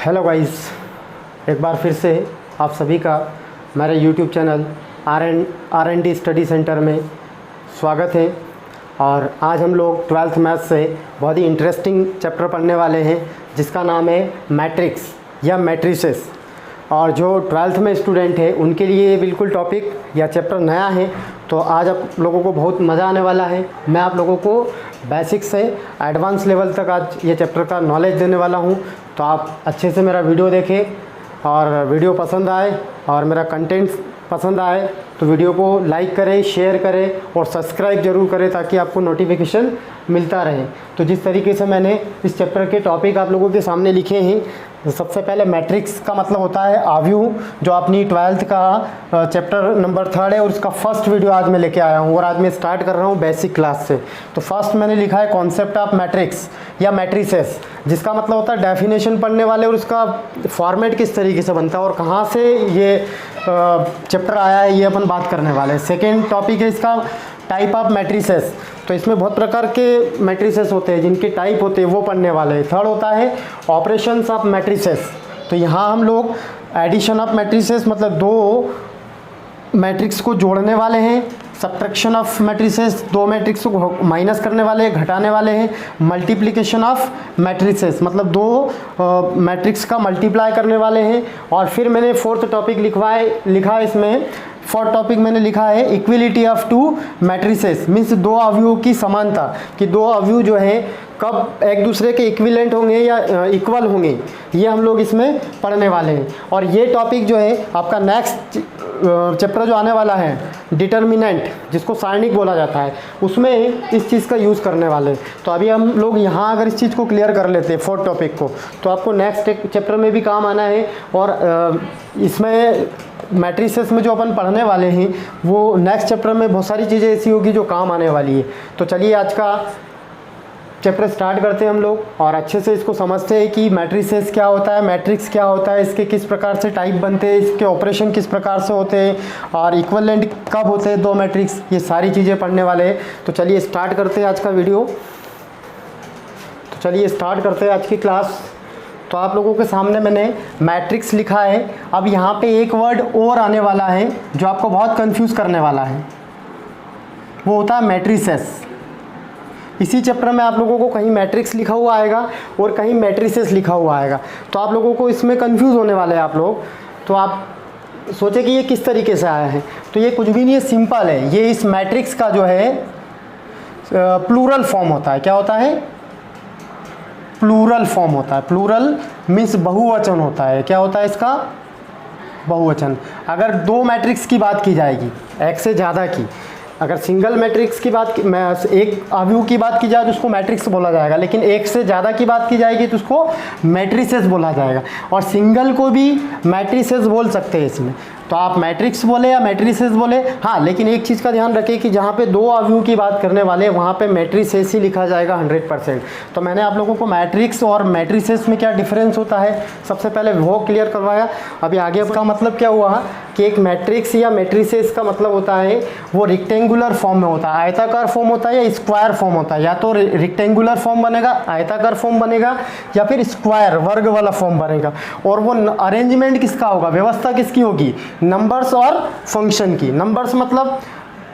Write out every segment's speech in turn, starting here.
Hello guys, एक बार फिर से आप सभी का मेरे YouTube channel R N D study centre में स्वागत है। और आज हम लोग 12th मैथ्स से बहुत ही इंटरेस्टिंग चैप्टर पढ़ने वाले हैं जिसका नाम है मैट्रिक्स या मैट्रिसेस। और जो 12th में स्टूडेंट है उनके लिए ये बिल्कुल टॉपिक या चैप्टर नया है, तो आज आप लोगों को बहुत मज़ा आने वाला है। मैं आप लोगों को बेसिक से एडवांस लेवल तक आज ये चैप्टर का नॉलेज देने वाला हूँ। तो आप अच्छे से मेरा वीडियो देखें और वीडियो पसंद आए और मेरा कंटेंट पसंद आए तो वीडियो को लाइक करें, शेयर करें और सब्सक्राइब ज़रूर करें ताकि आपको नोटिफिकेशन मिलता रहे। तो जिस तरीके से मैंने इस चैप्टर के टॉपिक आप लोगों के सामने लिखे हैं, सबसे पहले मैट्रिक्स का मतलब होता है आव्यूह, जो अपनी 12th का चैप्टर नंबर 3 है और उसका फर्स्ट वीडियो आज मैं लेके आया हूँ। और आज मैं स्टार्ट कर रहा हूँ बेसिक क्लास से। तो फर्स्ट मैंने लिखा है कॉन्सेप्ट ऑफ मैट्रिक्स या मैट्रिसेस, जिसका मतलब होता है डेफिनेशन पढ़ने वाले और उसका फॉर्मेट किस तरीके से बनता है और कहाँ से ये चैप्टर आया है, ये अपन बात करने वाले हैं। सेकेंड टॉपिक है इसका टाइप ऑफ मैट्रिसेस। तो इसमें बहुत प्रकार के मैट्रिसेस होते हैं जिनके टाइप होते हैं वो पढ़ने वाले हैं। थर्ड होता है ऑपरेशंस ऑफ मैट्रिसेस। तो यहाँ हम लोग एडिशन ऑफ मैट्रिसेस मतलब दो मैट्रिक्स को जोड़ने वाले हैं। सब्ट्रैक्शन ऑफ मैट्रिसेस, दो मैट्रिक्स को माइनस करने वाले हैं, घटाने वाले हैं। मल्टीप्लिकेशन ऑफ मैट्रिसेस मतलब दो मैट्रिक्स का मल्टीप्लाई करने वाले हैं। और फिर मैंने फोर्थ टॉपिक लिखा है इसमें। फोर्थ टॉपिक मैंने लिखा है equality of to matrices, means दो अवयवों की समानता, कि दो अवयव जो है कब एक दूसरे के इक्विवेलेंट होंगे या इक्वल होंगे, ये हम लोग इसमें पढ़ने वाले हैं। और ये टॉपिक जो है आपका नेक्स्ट चैप्टर जो आने वाला है डिटर्मिनेंट, जिसको सारणिक बोला जाता है, उसमें इस चीज़ का यूज़ करने वाले हैं। तो अभी हम लोग यहाँ अगर इस चीज़ को क्लियर कर लेते हैं फोर्थ टॉपिक को, तो आपको नेक्स्ट चैप्टर में भी काम आना है। और इसमें मैट्रिसेस में जो अपन पढ़ने वाले हैं वो नेक्स्ट चैप्टर में बहुत सारी चीज़ें ऐसी होगी जो काम आने वाली है। तो चलिए आज का चैप्टर स्टार्ट करते हैं हम लोग और अच्छे से इसको समझते हैं कि मैट्रिसेस क्या होता है, मैट्रिक्स क्या होता है, इसके किस प्रकार से टाइप बनते हैं, इसके ऑपरेशन किस प्रकार से होते हैं और इक्विवेलेंट कब होते हैं दो मैट्रिक्स, ये सारी चीज़ें पढ़ने वाले हैं। तो चलिए स्टार्ट करते हैं आज का वीडियो। तो चलिए स्टार्ट करते हैं आज की क्लास। तो आप लोगों के सामने मैंने मैट्रिक्स लिखा है। अब यहाँ पे एक वर्ड और आने वाला है जो आपको बहुत कंफ्यूज करने वाला है, वो होता है मैट्रिसेस। इसी चैप्टर में आप लोगों को कहीं मैट्रिक्स लिखा हुआ आएगा और कहीं मैट्रिसेस लिखा हुआ आएगा, तो आप लोगों को इसमें कंफ्यूज होने वाले हैं आप लोग। तो आप सोचे कि ये किस तरीके से आया है, तो ये कुछ भी नहीं है, सिंपल है। ये इस मैट्रिक्स का जो है प्लूरल फॉर्म होता है। क्या होता है? प्लूरल फॉर्म होता है। प्लूरल मीन्स बहुवचन होता है। क्या होता है इसका? बहुवचन। अगर दो मैट्रिक्स की बात की जाएगी, एक से ज़्यादा की, अगर सिंगल मैट्रिक्स की बात एक अवयव की बात की जाए तो उसको मैट्रिक्स बोला जाएगा, लेकिन एक से ज़्यादा की बात की जाएगी तो उसको मैट्रिसेस बोला जाएगा। और सिंगल को भी मैट्रिसेस बोल सकते हैं इसमें। तो आप मैट्रिक्स बोले या मैट्रिसेस बोले, हाँ, लेकिन एक चीज़ का ध्यान रखें कि जहाँ पे दो अवयव की बात करने वाले हैं वहाँ पे मैट्रिसेस ही लिखा जाएगा 100%। तो मैंने आप लोगों को मैट्रिक्स और मैट्रिसेस में क्या डिफरेंस होता है सबसे पहले वो क्लियर करवाया। अभी आगे इसका मतलब क्या हुआ कि एक मैट्रिक्स या मैट्रिसेस का मतलब होता है वो रेक्टेंगुलर फॉर्म में होता है, आयताकार फॉर्म होता है या स्क्वायर फॉर्म होता है। या तो रेक्टेंगुलर फॉर्म बनेगा, आयताकार फॉर्म बनेगा, या फिर स्क्वायर वर्ग वाला फॉर्म बनेगा। और वो अरेंजमेंट किसका होगा, व्यवस्था किसकी होगी? नंबर्स और फंक्शन की। नंबर्स मतलब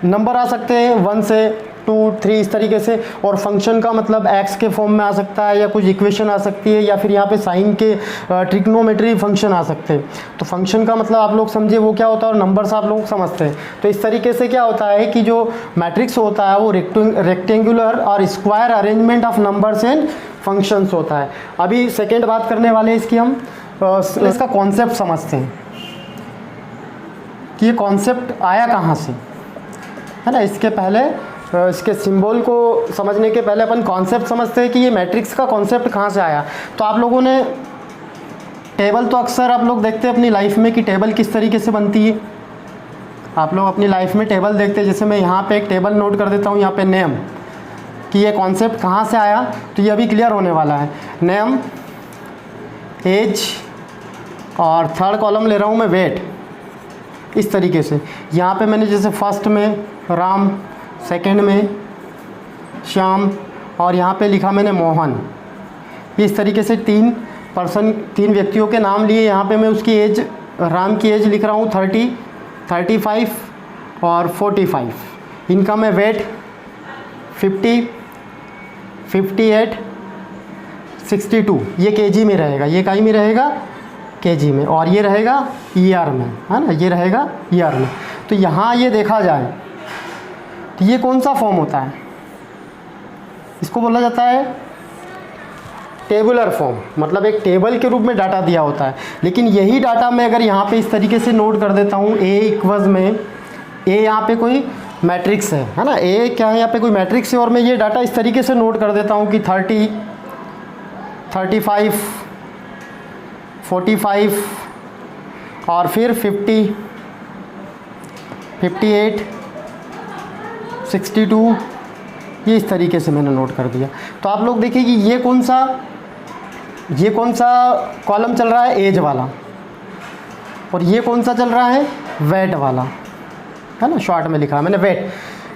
नंबर आ सकते हैं 1 से 2, 3 इस तरीके से, और फंक्शन का मतलब एक्स के फॉर्म में आ सकता है या कुछ इक्वेशन आ सकती है, या फिर यहाँ पे साइन के ट्रिग्नोमेट्री फंक्शन आ सकते हैं। तो फंक्शन का मतलब आप लोग समझे वो क्या होता है और नंबर्स आप लोग समझते हैं। तो इस तरीके से क्या होता है कि जो मैट्रिक्स होता है वो रेक्टेंगुलर और square arrangement of numbers and functions होता है। अभी सेकेंड बात करने वाले हैं इसकी, हम इसका कॉन्सेप्ट समझते हैं कि ये कॉन्सेप्ट आया कहाँ से, है ना। इसके पहले इसके सिंबल को समझने के पहले अपन कॉन्सेप्ट समझते हैं कि ये मैट्रिक्स का कॉन्सेप्ट कहाँ से आया। तो आप लोगों ने टेबल तो अक्सर आप लोग देखते हैं अपनी लाइफ में कि टेबल किस तरीके से बनती है। आप लोग अपनी लाइफ में टेबल देखते हैं। जैसे मैं यहाँ पे एक टेबल नोट कर देता हूँ, यहाँ पे नेम, कि ये कॉन्सेप्ट कहाँ से आया, तो ये अभी क्लियर होने वाला है। नेम, एज, और थर्ड कॉलम ले रहा हूँ मैं वेट। इस तरीके से यहाँ पे मैंने जैसे फर्स्ट में राम, सेकंड में श्याम, और यहाँ पे लिखा मैंने मोहन। इस तरीके से 3 पर्सन, 3 व्यक्तियों के नाम लिए। यहाँ पे मैं उसकी एज, राम की एज लिख रहा हूँ 30, 35 और 45। इनका मैं वेट 50, 58, 62, ये केजी में रहेगा, ये काई में रहेगा, केजी में, और ये रहेगा ईआर में, है ना, ये रहेगा ईआर में। तो यहाँ ये देखा जाए तो ये कौन सा फॉर्म होता है, इसको बोला जाता है टेबुलर फॉर्म, मतलब एक टेबल के रूप में डाटा दिया होता है। लेकिन यही डाटा मैं अगर यहाँ पे इस तरीके से नोट कर देता हूँ, ए इक्वल्स में, ए यहाँ पे कोई मैट्रिक्स है ना, ए क्या है यहाँ पे कोई मैट्रिक्स है, और मैं ये डाटा इस तरीके से नोट कर देता हूँ कि 30, 35, 45 और फिर 50, 58, 62, ये इस तरीके से मैंने नोट कर दिया। तो आप लोग देखिए कि ये कौन सा कॉलम चल रहा है, एज वाला, और ये कौन सा चल रहा है, वेट वाला, है ना, शॉर्ट में लिखा है मैंने वेट।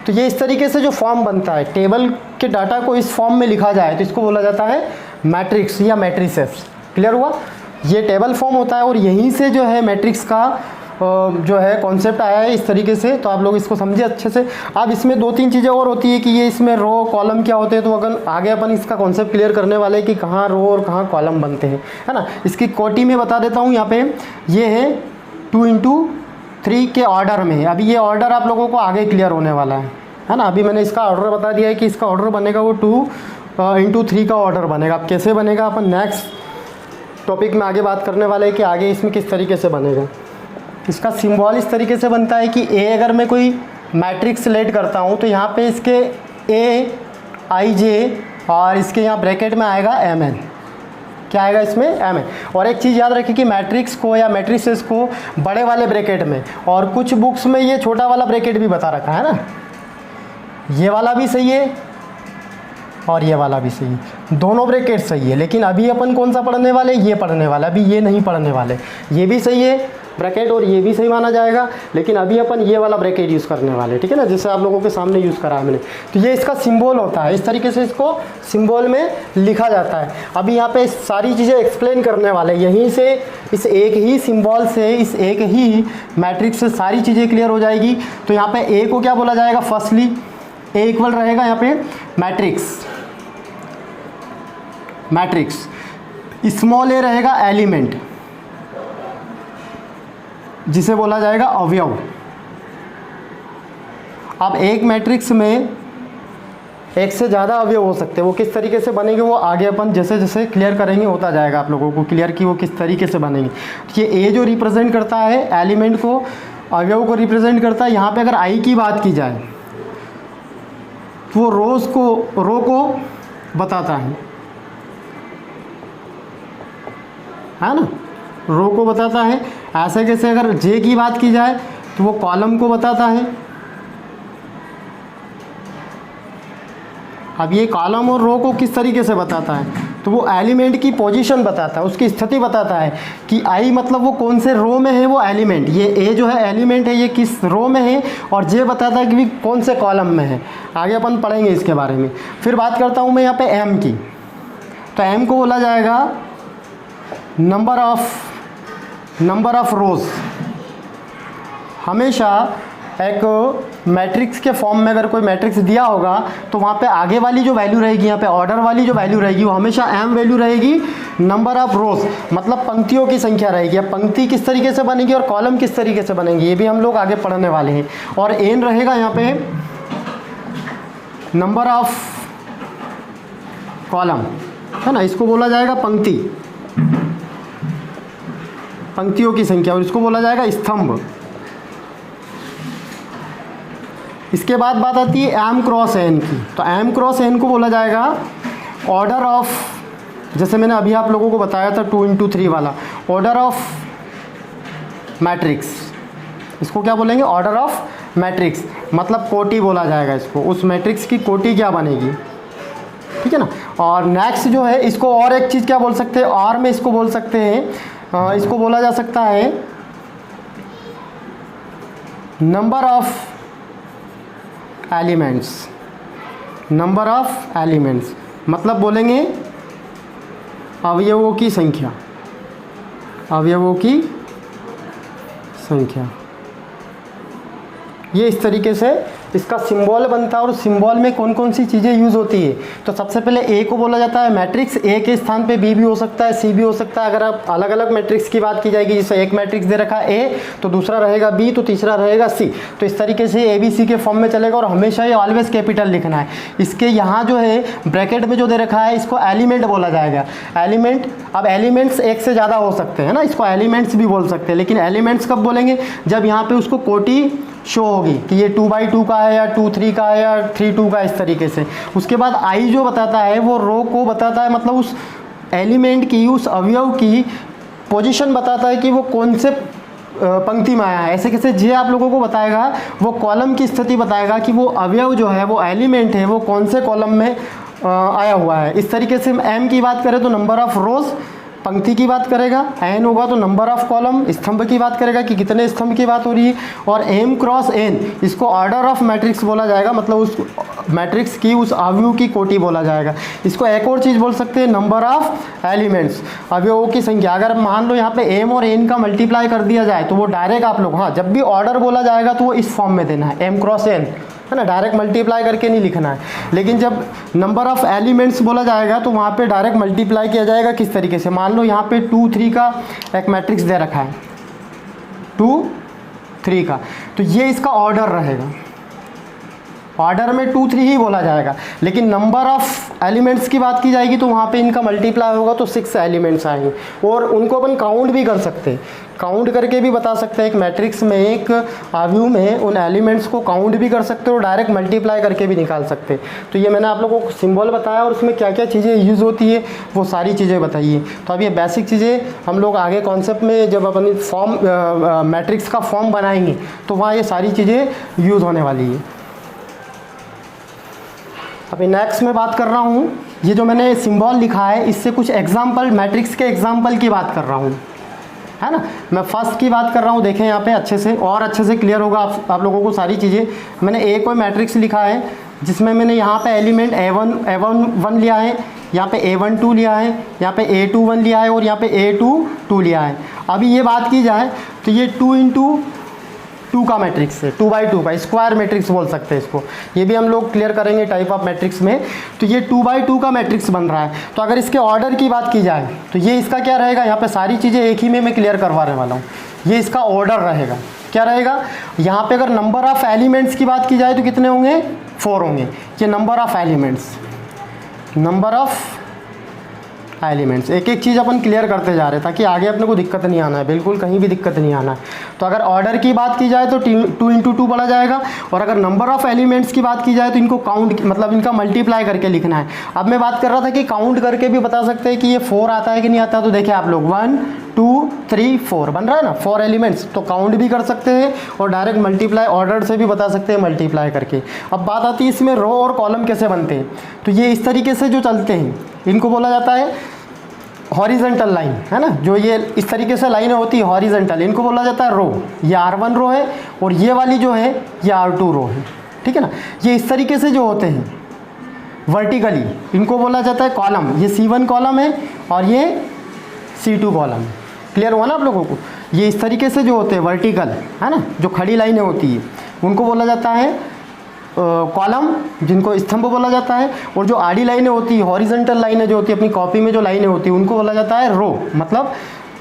तो ये इस तरीके से जो फॉर्म बनता है, टेबल के डाटा को इस फॉर्म में लिखा जाए तो इसको बोला जाता है मैट्रिक्स या मैट्रिसेस। क्लियर हुआ, ये टेबल फॉर्म होता है और यहीं से जो है मैट्रिक्स का जो है कॉन्सेप्ट आया है इस तरीके से। तो आप लोग इसको समझे अच्छे से। अब इसमें 2-3 चीज़ें और होती है कि ये इसमें रो कॉलम क्या होते हैं, तो अगर आगे अपन इसका कॉन्सेप्ट क्लियर करने वाले हैं कि कहाँ रो और कहाँ कॉलम बनते हैं, है ना। इसकी कोटी में बता देता हूँ, यहाँ पे ये है 2 into 3 के ऑर्डर में है। अभी ये ऑर्डर आप लोगों को आगे क्लियर होने वाला है ना। अभी मैंने इसका ऑर्डर बता दिया है कि इसका ऑर्डर बनेगा वो 2 into 3 का ऑर्डर बनेगा। अब कैसे बनेगा अपन नेक्स्ट टॉपिक में आगे बात करने वाले हैं कि आगे इसमें किस तरीके से बनेगा। इसका सिंबल इस तरीके से बनता है कि ए अगर मैं कोई मैट्रिक्स सेलेक्ट करता हूँ तो यहाँ पे इसके ए आई जे और इसके यहाँ ब्रैकेट में आएगा एम एन। क्या आएगा इसमें, एम एन। और एक चीज़ याद रखिए कि मैट्रिक्स को या मैट्रिसेस को बड़े वाले ब्रैकेट में, और कुछ बुक्स में ये छोटा वाला ब्रैकेट भी बता रखा है ना, ये वाला भी सही है और ये वाला भी सही है, दोनों ब्रैकेट सही है। लेकिन अभी अपन कौन सा पढ़ने वाले, ये पढ़ने वाले, अभी ये नहीं पढ़ने वाले। ये भी सही है ब्रैकेट और ये भी सही माना जाएगा, लेकिन अभी अपन ये वाला ब्रैकेट यूज़ करने वाले, ठीक है ना, जैसे आप लोगों के सामने यूज़ करा है मैंने। तो ये इसका सिंबल होता है, इस तरीके से इसको सिंबल में लिखा जाता है। अभी यहाँ पे सारी चीज़ें एक्सप्लेन करने वाले, यहीं से इस एक ही सिंबल से, इस एक ही मैट्रिक्स से सारी चीज़ें क्लियर हो जाएगी। तो यहाँ पे ए को क्या बोला जाएगा, फर्स्टली ए इक्वल रहेगा यहाँ पे मैट्रिक्स, स्मॉल ए रहेगा एलिमेंट, जिसे बोला जाएगा अवयव। अब एक मैट्रिक्स में एक से ज़्यादा अवयव हो सकते हैं, वो किस तरीके से बनेंगे वो आगे अपन जैसे जैसे क्लियर करेंगे होता जाएगा आप लोगों को क्लियर कि वो किस तरीके से बनेंगे। ये ए जो रिप्रेजेंट करता है एलिमेंट को, अवयव को रिप्रेजेंट करता है। यहाँ पे अगर आई की बात की जाए तो वो रो को बताता है ना, रो को बताता है। ऐसे कैसे अगर जे की बात की जाए तो वो कॉलम को बताता है। अब ये कॉलम और रो को किस तरीके से बताता है, तो वो एलिमेंट की पोजीशन बताता है, उसकी स्थिति बताता है कि आई मतलब वो कौन से रो में है वो एलिमेंट। ये ए जो है एलिमेंट है, ये किस रो में है, और जे बताता है कि भी कौन से कॉलम में है। आगे अपन पढ़ेंगे इसके बारे में। फिर बात करता हूँ मैं यहाँ पे एम की, तो एम को बोला जाएगा नंबर ऑफ रोज। हमेशा एक मैट्रिक्स के फॉर्म में अगर कोई मैट्रिक्स दिया होगा तो वहाँ पे आगे वाली जो वैल्यू रहेगी, यहाँ पे ऑर्डर वाली जो वैल्यू रहेगी वो हमेशा एम वैल्यू रहेगी। नंबर ऑफ रोज मतलब पंक्तियों की संख्या रहेगी। अब पंक्ति किस तरीके से बनेगी और कॉलम किस तरीके से बनेंगे ये भी हम लोग आगे पढ़ने वाले हैं। और एन रहेगा यहाँ पे नंबर ऑफ कॉलम, है ना, इसको बोला जाएगा पंक्तियों की संख्या, और इसको बोला जाएगा स्तंभ। इसके बाद बात आती है एम क्रॉस एन की, तो एम क्रॉस एन को बोला जाएगा ऑर्डर ऑफ, जैसे मैंने अभी आप लोगों को बताया था 2 into 3 वाला ऑर्डर ऑफ मैट्रिक्स। इसको क्या बोलेंगे, ऑर्डर ऑफ मैट्रिक्स, मतलब कोटि बोला जाएगा इसको, उस मैट्रिक्स की कोटि क्या बनेगी, ठीक है ना। और नेक्स्ट जो है इसको और एक चीज़ क्या बोल सकते हैं, और में इसको बोल सकते हैं, इसको बोला जा सकता है नंबर ऑफ एलिमेंट्स। मतलब बोलेंगे अवयवों की संख्या, अवयवों की संख्या, ये इस तरीके से इसका सिंबल बनता है। और सिंबल में कौन कौन सी चीज़ें यूज़ होती है, तो सबसे पहले ए को बोला जाता है मैट्रिक्स। ए के स्थान पे बी भी हो सकता है, सी भी हो सकता है। अगर आप अलग अलग मैट्रिक्स की बात की जाएगी, जैसे एक मैट्रिक्स दे रखा है ए, तो दूसरा रहेगा बी, तो तीसरा रहेगा सी। तो इस तरीके से ए बी सी के फॉर्म में चलेगा। और हमेशा ये ऑलवेज कैपिटल लिखना है। इसके यहाँ जो है ब्रैकेट में जो दे रखा है, इसको एलिमेंट बोला जाएगा। एलिमेंट, अब एलिमेंट्स एक से ज़्यादा हो सकते हैं ना, इसको एलिमेंट्स भी बोल सकते हैं। लेकिन एलिमेंट्स कब बोलेंगे, जब यहाँ पे उसको कोटि शो होगी कि ये 2/2 का है या 2/3 का है या 3/2 का, इस तरीके से। उसके बाद आई जो बताता है वो रो को बताता है, मतलब उस एलिमेंट की, उस अवयव की पोजीशन बताता है कि वो कौन से पंक्ति में आया है। ऐसे कैसे जे आप लोगों को बताएगा, वो कॉलम की स्थिति बताएगा कि वो अवयव जो है, वो एलिमेंट है, वो कौन से कॉलम में आया हुआ है। इस तरीके से एम की बात करें तो नंबर ऑफ रोज, पंक्ति की बात करेगा। एन होगा तो नंबर ऑफ कॉलम, स्तंभ की बात करेगा कि कितने स्तंभ की बात हो रही है। और एम क्रॉस एन, इसको ऑर्डर ऑफ मैट्रिक्स बोला जाएगा, मतलब उस मैट्रिक्स की, उस अवयव की कोटि बोला जाएगा। इसको एक और चीज़ बोल सकते हैं, नंबर ऑफ एलिमेंट्स, अवयवों की संख्या। अगर मान लो यहाँ पे एम और एन का मल्टीप्लाई कर दिया जाए तो वो डायरेक्ट आप लोग, हाँ, जब भी ऑर्डर बोला जाएगा तो वो इस फॉर्म में देना है, एम क्रॉस एन, है ना, डायरेक्ट मल्टीप्लाई करके नहीं लिखना है। लेकिन जब नंबर ऑफ एलिमेंट्स बोला जाएगा तो वहाँ पे डायरेक्ट मल्टीप्लाई किया जाएगा। किस तरीके से, मान लो यहाँ पे 2 3 का एक मैट्रिक्स दे रखा है, 2 3 का, तो ये इसका ऑर्डर रहेगा। ऑर्डर में 2 3 ही बोला जाएगा। लेकिन नंबर ऑफ एलिमेंट्स की बात की जाएगी तो वहाँ पे इनका मल्टीप्लाई होगा तो 6 एलिमेंट्स आएंगे। और उनको अपन काउंट भी कर सकते हैं, काउंट करके भी बता सकते हैं। एक मैट्रिक्स में, एक अवयव में उन एलिमेंट्स को काउंट भी कर सकते हो और डायरेक्ट मल्टीप्लाई करके भी निकाल सकते हैं। तो ये मैंने आप लोगों को सिंबल बताया और उसमें क्या क्या चीज़ें यूज़ होती है वो सारी चीज़ें बताइए। तो अब ये बेसिक चीज़ें हम लोग आगे कॉन्सेप्ट में जब अपन फॉर्म मैट्रिक्स का फॉर्म बनाएंगे तो वहाँ ये सारी चीज़ें यूज़ होने वाली है। अभी नेक्स्ट मैं बात कर रहा हूँ, ये जो मैंने सिंबल लिखा है इससे कुछ एग्जाम्पल, मैट्रिक्स के एग्जाम्पल की बात कर रहा हूँ, है ना। मैं फर्स्ट की बात कर रहा हूँ, देखें यहाँ पे अच्छे से, और अच्छे से क्लियर होगा आप लोगों को सारी चीज़ें। मैंने एक कोई मैट्रिक्स लिखा है जिसमें मैंने यहाँ पे एलिमेंट A1 लिया है, यहाँ पे A12 लिया है, यहाँ पे A21 लिया है और यहाँ पे A22 लिया है। अभी ये बात की जाए तो ये 2 × 2 का मैट्रिक्स है, 2/2 का स्क्वायर मैट्रिक्स बोल सकते हैं इसको। ये भी हम लोग क्लियर करेंगे टाइप ऑफ मैट्रिक्स में। तो ये 2/2 का मैट्रिक्स बन रहा है। तो अगर इसके ऑर्डर की बात की जाए तो ये इसका क्या रहेगा, यहाँ पे सारी चीज़ें एक ही में मैं क्लियर करवाने वाला हूँ। ये इसका ऑर्डर रहेगा, क्या रहेगा, यहाँ पे अगर नंबर ऑफ एलिमेंट्स की बात की जाए तो कितने होंगे, 4 होंगे। ये number of elements, number of elements, एक एक चीज़ अपन क्लियर करते जा रहे हैं ताकि आगे अपने को दिक्कत नहीं आना है, बिल्कुल कहीं भी दिक्कत नहीं आना है। तो अगर ऑर्डर की बात की जाए तो 2 × 2 पढ़ा जाएगा। और अगर नंबर ऑफ एलिमेंट्स की बात की जाए तो इनको काउंट, मतलब इनका मल्टीप्लाई करके लिखना है। अब मैं बात कर रहा था कि काउंट करके भी बता सकते हैं कि ये 4 आता है कि नहीं आता। तो देखिए आप लोग 1 2 3 4 बन रहा है ना, 4 एलिमेंट्स। तो काउंट भी कर सकते हैं और डायरेक्ट मल्टीप्लाई ऑर्डर से भी बता सकते हैं मल्टीप्लाई करके। अब बात आती है इसमें रो और कॉलम कैसे बनते हैं। तो ये इस तरीके से जो चलते हैं इनको बोला जाता है हॉरिजेंटल लाइन, है ना। जो ये इस तरीके से लाइनें होती है हॉरिजेंटल, इनको बोला जाता है रो। ये R1 रो है और ये वाली जो है ये R2 रो है, ठीक है ना। ये इस तरीके से जो होते हैं वर्टिकली, इनको बोला जाता है कॉलम। ये C1 कॉलम है और ये C2 कॉलम है। क्लियर हुआ ना आप लोगों को। ये इस तरीके से जो होते हैं वर्टिकल, है ना, जो खड़ी लाइनें होती है उनको बोला जाता है कॉलम, जिनको स्तंभ बोला जाता है। और जो आड़ी लाइनें होती है, हॉरिजेंटल लाइनें जो होती है, अपनी कॉपी में जो लाइनें होती है उनको बोला जाता है रो, मतलब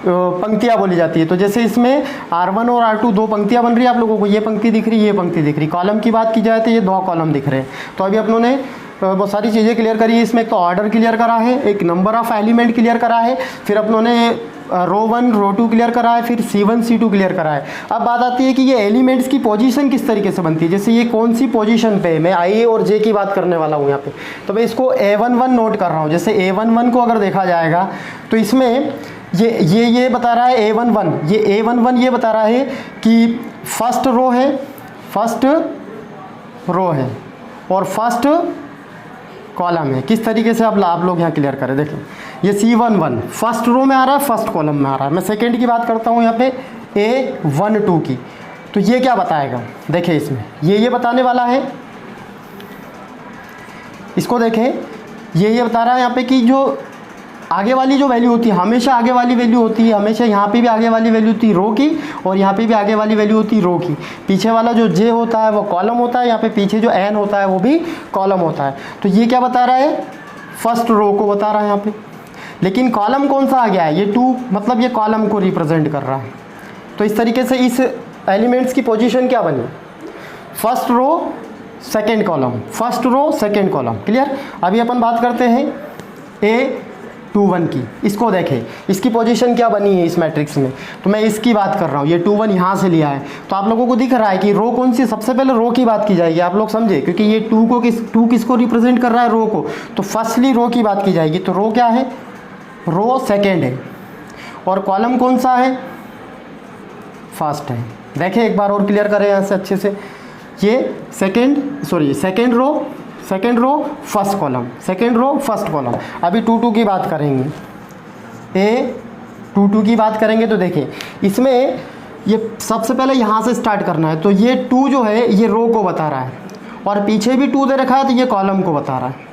पंक्तियाँ बोली जाती है। तो जैसे इसमें R1 और R2 2 पंक्तियाँ बन रही है आप लोगों को, ये पंक्ति दिख रही है, ये पंक्ति दिख रही। कॉलम की बात की जाए तो ये 2 कॉलम दिख रहे हैं। तो अभी अपनों ने बहुत सारी चीज़ें क्लियर करी है इसमें। एक तो ऑर्डर क्लियर करा है, एक नंबर ऑफ एलिमेंट क्लियर करा है, फिर अपनों ने रो 1 रो 2 क्लियर करा है, फिर C1 C2 क्लियर करा है। अब बात आती है कि ये एलिमेंट्स की पोजीशन किस तरीके से बनती है। जैसे ये कौन सी पोजीशन पे है, मैं I और J की बात करने वाला हूँ यहाँ पे। तो मैं इसको A11 नोट कर रहा हूँ। जैसे A11 को अगर देखा जाएगा तो इसमें ये बता रहा है A11, ये A11 ये बता रहा है कि फर्स्ट रो है, फर्स्ट रो है और फर्स्ट कॉलम है। किस तरीके से आप लोग यहाँ क्लियर करें। देखिए ये C11 फर्स्ट रो में आ रहा है, फर्स्ट कॉलम में आ रहा है। मैं सेकंड की बात करता हूँ यहाँ पे A12 की। तो ये क्या बताएगा, देखिए इसमें ये बताने वाला है। इसको देखें, ये बता रहा है यहाँ पे कि जो आगे वाली जो वैल्यू होती है हमेशा आगे वाली वैल्यू होती है, हमेशा यहाँ पे भी आगे वाली वैल्यू होती है रो की, और यहाँ पे भी आगे वाली वैल्यू होती है रो की। पीछे वाला जो जे होता है वो कॉलम होता है, यहाँ पे पीछे जो एन होता है वो भी कॉलम होता है। तो ये क्या बता रहा है, फर्स्ट रो को बता रहा है यहाँ पे। लेकिन कॉलम कौन सा आ गया है, ये 2, मतलब ये कॉलम को रिप्रेजेंट कर रहा है। तो इस तरीके से इस एलिमेंट्स की पोजीशन क्या बनी, first row second column, first row second column. Clear. अभी अपन बात करते हैं A21 की। इसको देखें, इसकी पोजीशन क्या बनी है इस मैट्रिक्स में। तो मैं इसकी बात कर रहा हूँ, ये 21 यहाँ से लिया है। तो आप लोगों को दिख रहा है कि रो कौन सी, सबसे पहले रो की बात की जाएगी, आप लोग समझे, क्योंकि ये 2 किसको रिप्रेजेंट कर रहा है, रो को। तो फर्स्टली रो की बात की जाएगी। तो रो क्या है, रो सेकेंड है, और कॉलम कौन सा है, फर्स्ट है। देखें एक बार और क्लियर करें यहाँ से अच्छे से। ये second row first column, second row first column. अभी 2 की बात करेंगे, A22 की बात करेंगे। तो देखें इसमें ये सबसे पहले यहाँ से स्टार्ट करना है। तो ये 2 जो है ये रो को बता रहा है, और पीछे भी 2 दे रखा है तो ये कॉलम को बता रहा है।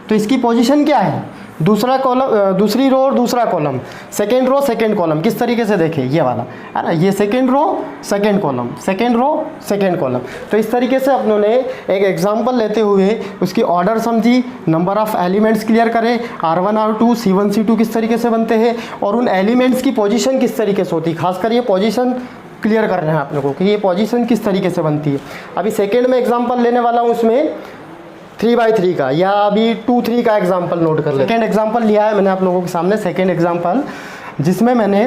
तो इसकी पोजीशन क्या है, दूसरा कॉलम, दूसरी रो और दूसरा column, second row second column. किस तरीके से देखें, ये वाला है ना, ये second row second column, second row second column. तो इस तरीके से अपनों ने एक एग्जांपल लेते हुए उसकी ऑर्डर समझी, नंबर ऑफ एलिमेंट्स क्लियर करें, R1 R2 C1 C2 किस तरीके से बनते हैं, और उन एलिमेंट्स की पोजीशन किस तरीके से होती है। खासकर ये पोजीशन क्लियर कर रहे हैं आप लोगों को कि ये पोजीशन किस तरीके से बनती है। अभी सेकेंड में एग्जाम्पल लेने वाला हूँ उसमें 3/3 का, या अभी 2-3 का एग्जाम्पल नोट कर ले। सेकेंड एग्जाम्पल लिया है मैंने आप लोगों के सामने, सेकेंड एग्जाम्पल, जिसमें मैंने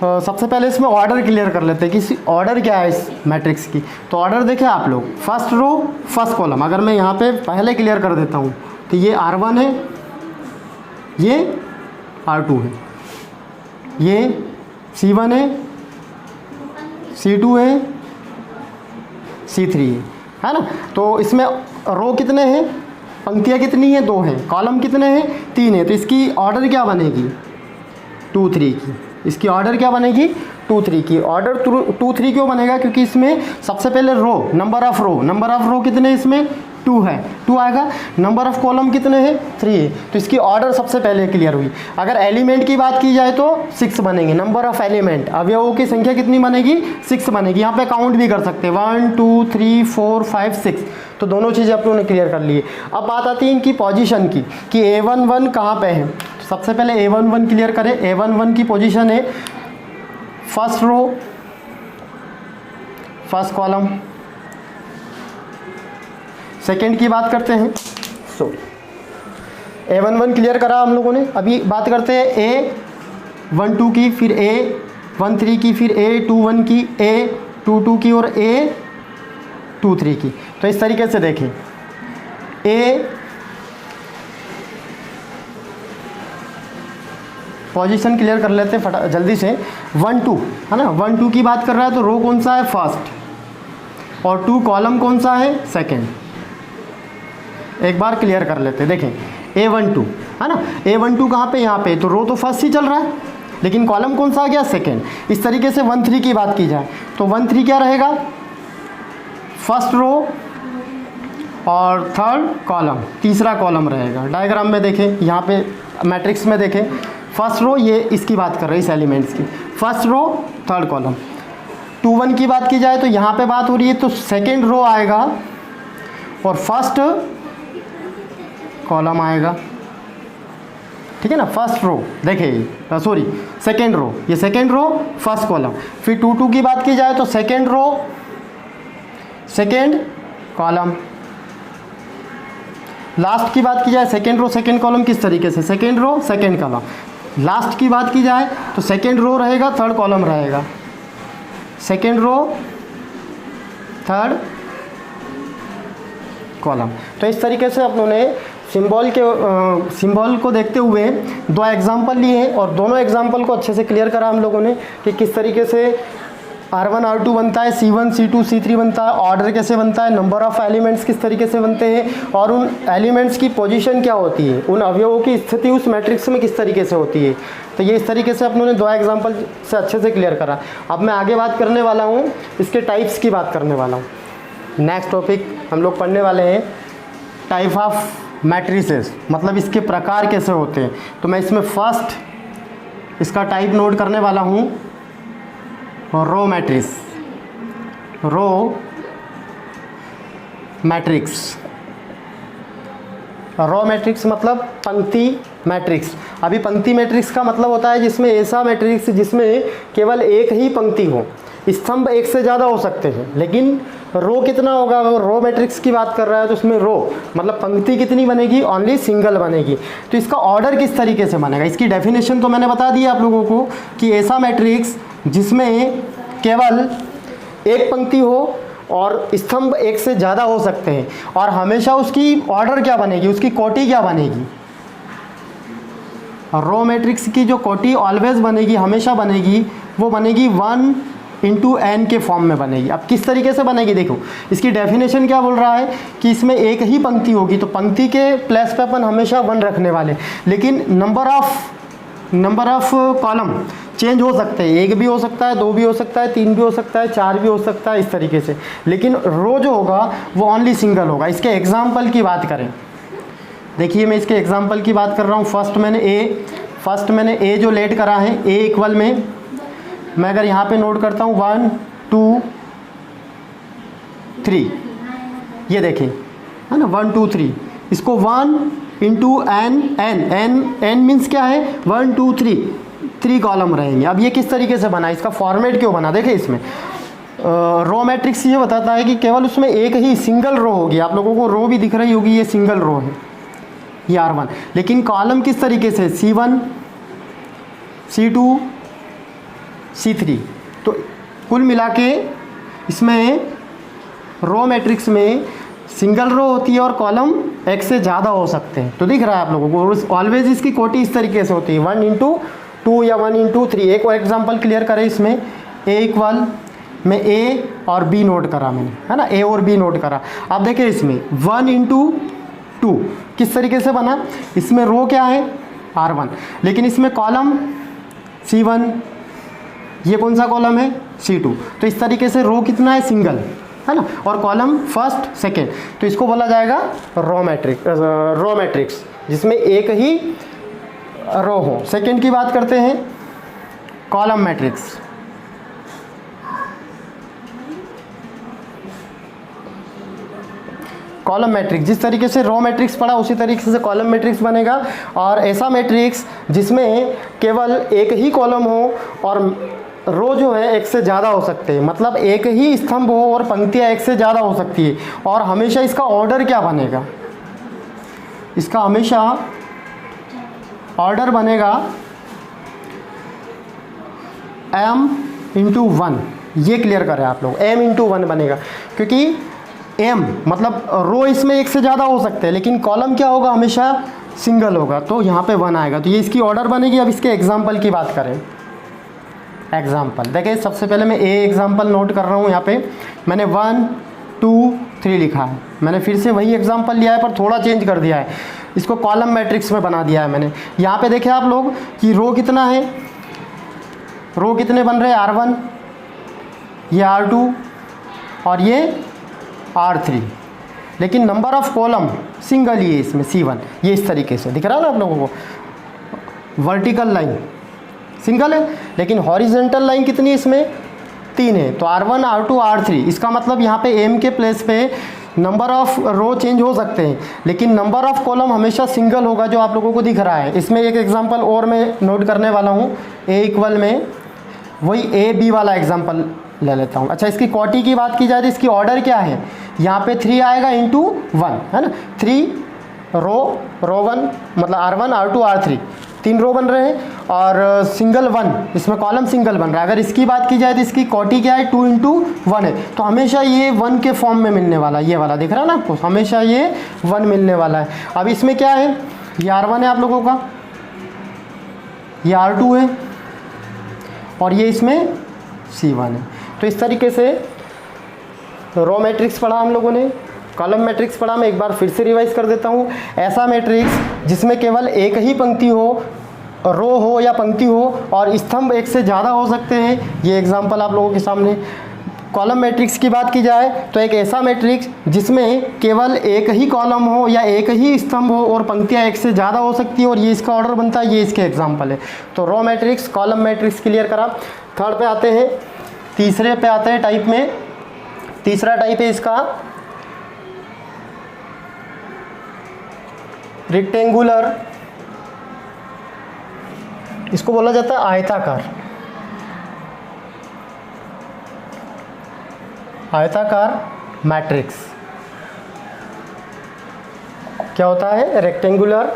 सबसे पहले इसमें ऑर्डर क्लियर कर लेते हैं कि ऑर्डर क्या है इस मैट्रिक्स की। तो ऑर्डर देखें आप लोग, फर्स्ट रो फर्स्ट कॉलम। अगर मैं यहाँ पे पहले क्लियर कर देता हूँ तो ये R1 है, ये R2 है, ये C1 है, C2 है, C3 है ना। तो इसमें रो कितने हैं, पंक्तियाँ कितनी हैं, 2 हैं, कॉलम कितने हैं, 3 है। तो इसकी ऑर्डर क्या बनेगी, 2-3 की। इसकी ऑर्डर क्या बनेगी, 2-3 की। ऑर्डर 2-3 क्यों बनेगा, क्योंकि इसमें सबसे पहले रो, नंबर ऑफ रो कितने इसमें, 2 है, 2 आएगा। नंबर ऑफ कॉलम कितने हैं, 3 है। तो इसकी ऑर्डर सबसे पहले क्लियर हुई। अगर एलिमेंट की बात की जाए तो 6 बनेंगे। नंबर ऑफ एलिमेंट, अवयवों की संख्या कितनी बनेगी, 6 बनेगी। यहाँ पे काउंट भी कर सकते हैं, 1 2 3 4 5 6। तो दोनों चीज़ें आप लोगों ने क्लियर कर ली। अब बात आती है इनकी पोजीशन की कि A11 कहाँ पे है। तो सबसे पहले A11 क्लियर करें। A11 की पोजीशन है first row first column. Second की बात करते हैं, A11 क्लियर करा हम लोगों ने। अभी बात करते हैं A12 की, फिर A13 की, फिर A21 की, A22 की और A23 की। तो इस तरीके से देखें, पोजीशन क्लियर कर लेते हैं जल्दी से। 1-2 है ना, 1-2 की बात कर रहा है तो रो कौन सा है, फर्स्ट, और 2 कॉलम कौन सा है, सेकेंड। एक बार क्लियर कर लेते हैं। देखें A12 है ना, A12 कहाँ पे, यहाँ पे। तो रो तो फर्स्ट ही चल रहा है, लेकिन कॉलम कौन सा आ गया, सेकेंड। इस तरीके से 1-3 की बात की जाए तो 1-3 क्या रहेगा, फर्स्ट रो और थर्ड कॉलम, तीसरा कॉलम रहेगा। डायग्राम में देखें, यहाँ पे मैट्रिक्स में देखें, फर्स्ट रो, ये इसकी बात कर रहे हैं इस एलिमेंट्स की, फर्स्ट रो थर्ड कॉलम। 2-1 की बात की जाए तो यहाँ पे बात हो रही है तो सेकेंड रो आएगा और फर्स्ट कॉलम आएगा, ठीक है ना। फर्स्ट रो देखिए, सॉरी सेकेंड रो, ये सेकेंड रो फर्स्ट कॉलम। फिर 2-2 की बात की जाए तो second row second column. Last की बात की जाए, सेकेंड रो सेकेंड कॉलम किस तरीके से, second row second column. Last की बात की जाए तो सेकेंड रो रहेगा, थर्ड कॉलम रहेगा, सेकेंड रो थर्ड कॉलम। तो इस तरीके से अपनों ने सिंबल को देखते हुए 2 एग्जाम्पल लिए और दोनों एग्जाम्पल को अच्छे से क्लियर करा हम लोगों ने कि किस तरीके से R1 R2 बनता है, C1 C2 C3 बनता है, ऑर्डर कैसे बनता है, नंबर ऑफ एलिमेंट्स किस तरीके से बनते हैं और उन एलिमेंट्स की पोजीशन क्या होती है, उन अवयवों की स्थिति उस मैट्रिक्स में किस तरीके से होती है। तो ये इस तरीके से अपनों ने 2 एग्जाम्पल से अच्छे से क्लियर करा। अब मैं आगे बात करने वाला हूँ, इसके टाइप्स की बात करने वाला हूँ। नेक्स्ट टॉपिक हम लोग पढ़ने वाले हैं टाइप ऑफ मैट्रिसेस, मतलब इसके प्रकार कैसे होते हैं। तो मैं इसमें फर्स्ट इसका टाइप नोट करने वाला हूँ, row matrix, row matrix. Row matrix मतलब पंक्ति मैट्रिक्स। अभी पंक्ति मैट्रिक्स का मतलब होता है जिसमें ऐसा मैट्रिक्स जिसमें केवल एक ही पंक्ति हो, स्तंभ एक से ज़्यादा हो सकते हैं, लेकिन रो कितना होगा। अगर रो मैट्रिक्स की बात कर रहा है तो उसमें रो मतलब पंक्ति कितनी बनेगी, ओनली सिंगल बनेगी। तो इसका ऑर्डर किस तरीके से बनेगा, इसकी डेफिनेशन तो मैंने बता दी आप लोगों को कि ऐसा मैट्रिक्स जिसमें केवल एक पंक्ति हो और स्तंभ एक से ज़्यादा हो सकते हैं, और हमेशा उसकी ऑर्डर क्या बनेगी, उसकी कोटि क्या बनेगी। रो मैट्रिक्स की जो कोटि ऑलवेज बनेगी, हमेशा बनेगी, वो बनेगी 1 इंटू एन के फॉर्म में बनेगी। अब किस तरीके से बनेगी देखो, इसकी डेफिनेशन क्या बोल रहा है कि इसमें एक ही पंक्ति होगी, तो पंक्ति के प्लेस पे अपन हमेशा 1 रखने वाले, लेकिन नंबर ऑफ कॉलम चेंज हो सकते हैं, 1 भी हो सकता है, 2 भी हो सकता है, 3 भी हो सकता है, 4 भी हो सकता है, इस तरीके से। लेकिन रो जो होगा वो ओनली सिंगल होगा। इसके एग्जाम्पल की बात करें, देखिए मैं इसके एग्जाम्पल की बात कर रहा हूँ। फर्स्ट मैंने ए जो लेट करा है, ए इक्वल में मैं अगर यहाँ पे नोट करता हूँ 1 2 3, ये देखें है ना, 1 2 3, इसको 1 इंटू एन मीन्स क्या है 1 2 3 कॉलम रहेंगे। अब ये किस तरीके से बना, इसका फॉर्मेट क्यों बना, देखिए इसमें रो मैट्रिक्स ये बताता है कि केवल उसमें एक ही सिंगल रो होगी। आप लोगों को रो भी दिख रही होगी, ये सिंगल रो है, ये R1, लेकिन कॉलम किस तरीके से C1 C2 C3। तो कुल मिला के इसमें रो मैट्रिक्स में सिंगल रो होती है और कॉलम एक से ज़्यादा हो सकते हैं। तो दिख रहा है आप लोगों को, ऑलवेज इसकी कोटि इस तरीके से होती है 1 इंटू 2 या 1 इंटू 3। एक और एग्जाम्पल क्लियर करें, इसमें ए इक्वल में ए और बी नोट करा मैंने, है ना, ए और बी नोट करा। अब देखिए इसमें 1 इंटू 2 किस तरीके से बना, इसमें रो क्या है R1, लेकिन इसमें कॉलम C1, ये कौन सा कॉलम है C2। तो इस तरीके से रो कितना है सिंगल, है ना, और कॉलम फर्स्ट सेकेंड, तो इसको बोला जाएगा रो मैट्रिक्स जिसमें एक ही रो हो। सेकेंड की बात करते हैं, कॉलम मैट्रिक्स। कॉलम मैट्रिक्स जिस तरीके से रो मैट्रिक्स पढ़ा उसी तरीके से कॉलम मैट्रिक्स बनेगा, और ऐसा मैट्रिक्स जिसमें केवल एक ही कॉलम हो और रो जो है एक से ज़्यादा हो सकते हैं, मतलब एक ही स्तंभ हो और पंक्तियाँ एक से ज़्यादा हो सकती है, और हमेशा इसका ऑर्डर क्या बनेगा, इसका हमेशा ऑर्डर बनेगा m इंटू 1। ये क्लियर करें आप लोग, m इंटू 1 बनेगा, क्योंकि m मतलब रो इसमें एक से ज़्यादा हो सकते हैं, लेकिन कॉलम क्या होगा हमेशा सिंगल होगा, तो यहाँ पे 1 आएगा, तो ये इसकी ऑर्डर बनेगी। अब इसके एग्जाम्पल की बात करें, एग्जाम्पल देखिए, सबसे पहले मैं ए एग्जाम्पल नोट कर रहा हूँ। यहाँ पे मैंने 1 2 3 लिखा है, मैंने फिर से वही एग्जाम्पल लिया है पर थोड़ा चेंज कर दिया है, इसको कॉलम मैट्रिक्स में बना दिया है मैंने। यहाँ पे देखिए आप लोग कि रो कितना है, रो कितने बन रहे हैं R1, ये R2 और ये R3, लेकिन नंबर ऑफ कॉलम सिंगल ही है इसमें C1। ये इस तरीके से दिख रहा है ना आप लोगों को, वर्टिकल लाइन सिंगल है, लेकिन हॉरिजेंटल लाइन कितनी है इसमें 3 है, तो R1 R2 R3। इसका मतलब यहाँ पे M के प्लेस पे नंबर ऑफ रो चेंज हो सकते हैं, लेकिन नंबर ऑफ कॉलम हमेशा सिंगल होगा, जो आप लोगों को दिख रहा है। इसमें एक एग्जांपल और मैं नोट करने वाला हूँ, ए इक्वल में वही ए बी वाला एग्जांपल ले लेता हूँ। अच्छा, इसकी कोटि की बात की जाए तो इसकी ऑर्डर क्या है, यहाँ पे 3 आएगा इंटू 1, है ना, 3 रो 1 मतलब R1 R2 R3, 3 रो बन रहे हैं, और सिंगल 1 इसमें कॉलम सिंगल बन रहा है। अगर इसकी बात की जाए तो इसकी कोटि क्या है 2 इंटू 1 है, तो हमेशा ये 1 के फॉर्म में मिलने वाला, ये वाला दिख रहा है ना आपको, हमेशा ये 1 मिलने वाला है। अब इसमें क्या है, ये R1 है आप लोगों का, ये R2 है और ये इसमें C1 है। तो इस तरीके से रो मैट्रिक्स पढ़ा हम लोगों ने, कॉलम मैट्रिक्स पढ़ा। मैं एक बार फिर से रिवाइज कर देता हूँ। ऐसा मैट्रिक्स जिसमें केवल एक ही पंक्ति हो, रो हो या पंक्ति हो, और स्तंभ एक से ज़्यादा हो सकते हैं। ये एग्जांपल आप लोगों के सामने। कॉलम मैट्रिक्स की बात की जाए तो एक ऐसा मैट्रिक्स जिसमें केवल एक ही कॉलम हो या एक ही स्तंभ हो और पंक्तियाँ एक से ज़्यादा हो सकती है और ये इसका ऑर्डर बनता है, ये इसके एग्जाम्पल है। तो row matrix, column matrix clear करा। थर्ड पे आते हैं, तीसरे पे आते हैं टाइप में। तीसरा टाइप है इसका रेक्टेंगुलर, इसको बोला जाता है आयताकार। आयताकार मैट्रिक्स क्या होता है? रेक्टेंगुलर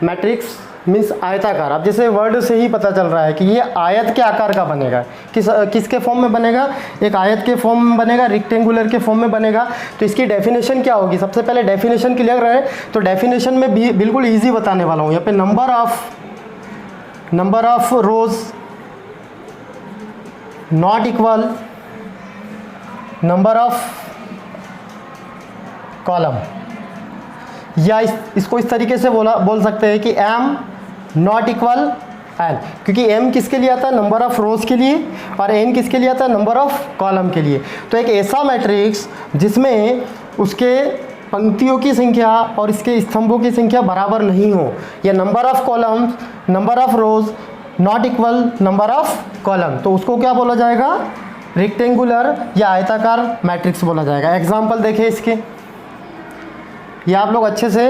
मैट्रिक्स मीन्स आयताकार। अब जैसे वर्ड से ही पता चल रहा है कि ये आयत के आकार का बनेगा। किसके फॉर्म में बनेगा? एक आयत के फॉर्म में बनेगा, रेक्टेंगुलर के फॉर्म में बनेगा। तो इसकी डेफिनेशन क्या होगी? सबसे पहले डेफिनेशन क्लियर रहे तो डेफिनेशन में भी बिल्कुल ईजी बताने वाला हूँ। यहाँ पे number of rose not equal number of column, या इसको इस तरीके से बोल सकते हैं कि m नॉट इक्वल n, क्योंकि m किसके लिए आता है? नंबर ऑफ रोज के लिए, और n किसके लिए आता है? नंबर ऑफ कॉलम के लिए। तो एक ऐसा मैट्रिक्स जिसमें उसके पंक्तियों की संख्या और इसके स्तंभों की संख्या बराबर नहीं हो, या number of column, number of rose not equal number of column, तो उसको क्या बोला जाएगा? रेक्टेंगुलर या आयताकार मैट्रिक्स बोला जाएगा। एग्जाम्पल देखिए इसके, ये आप लोग अच्छे से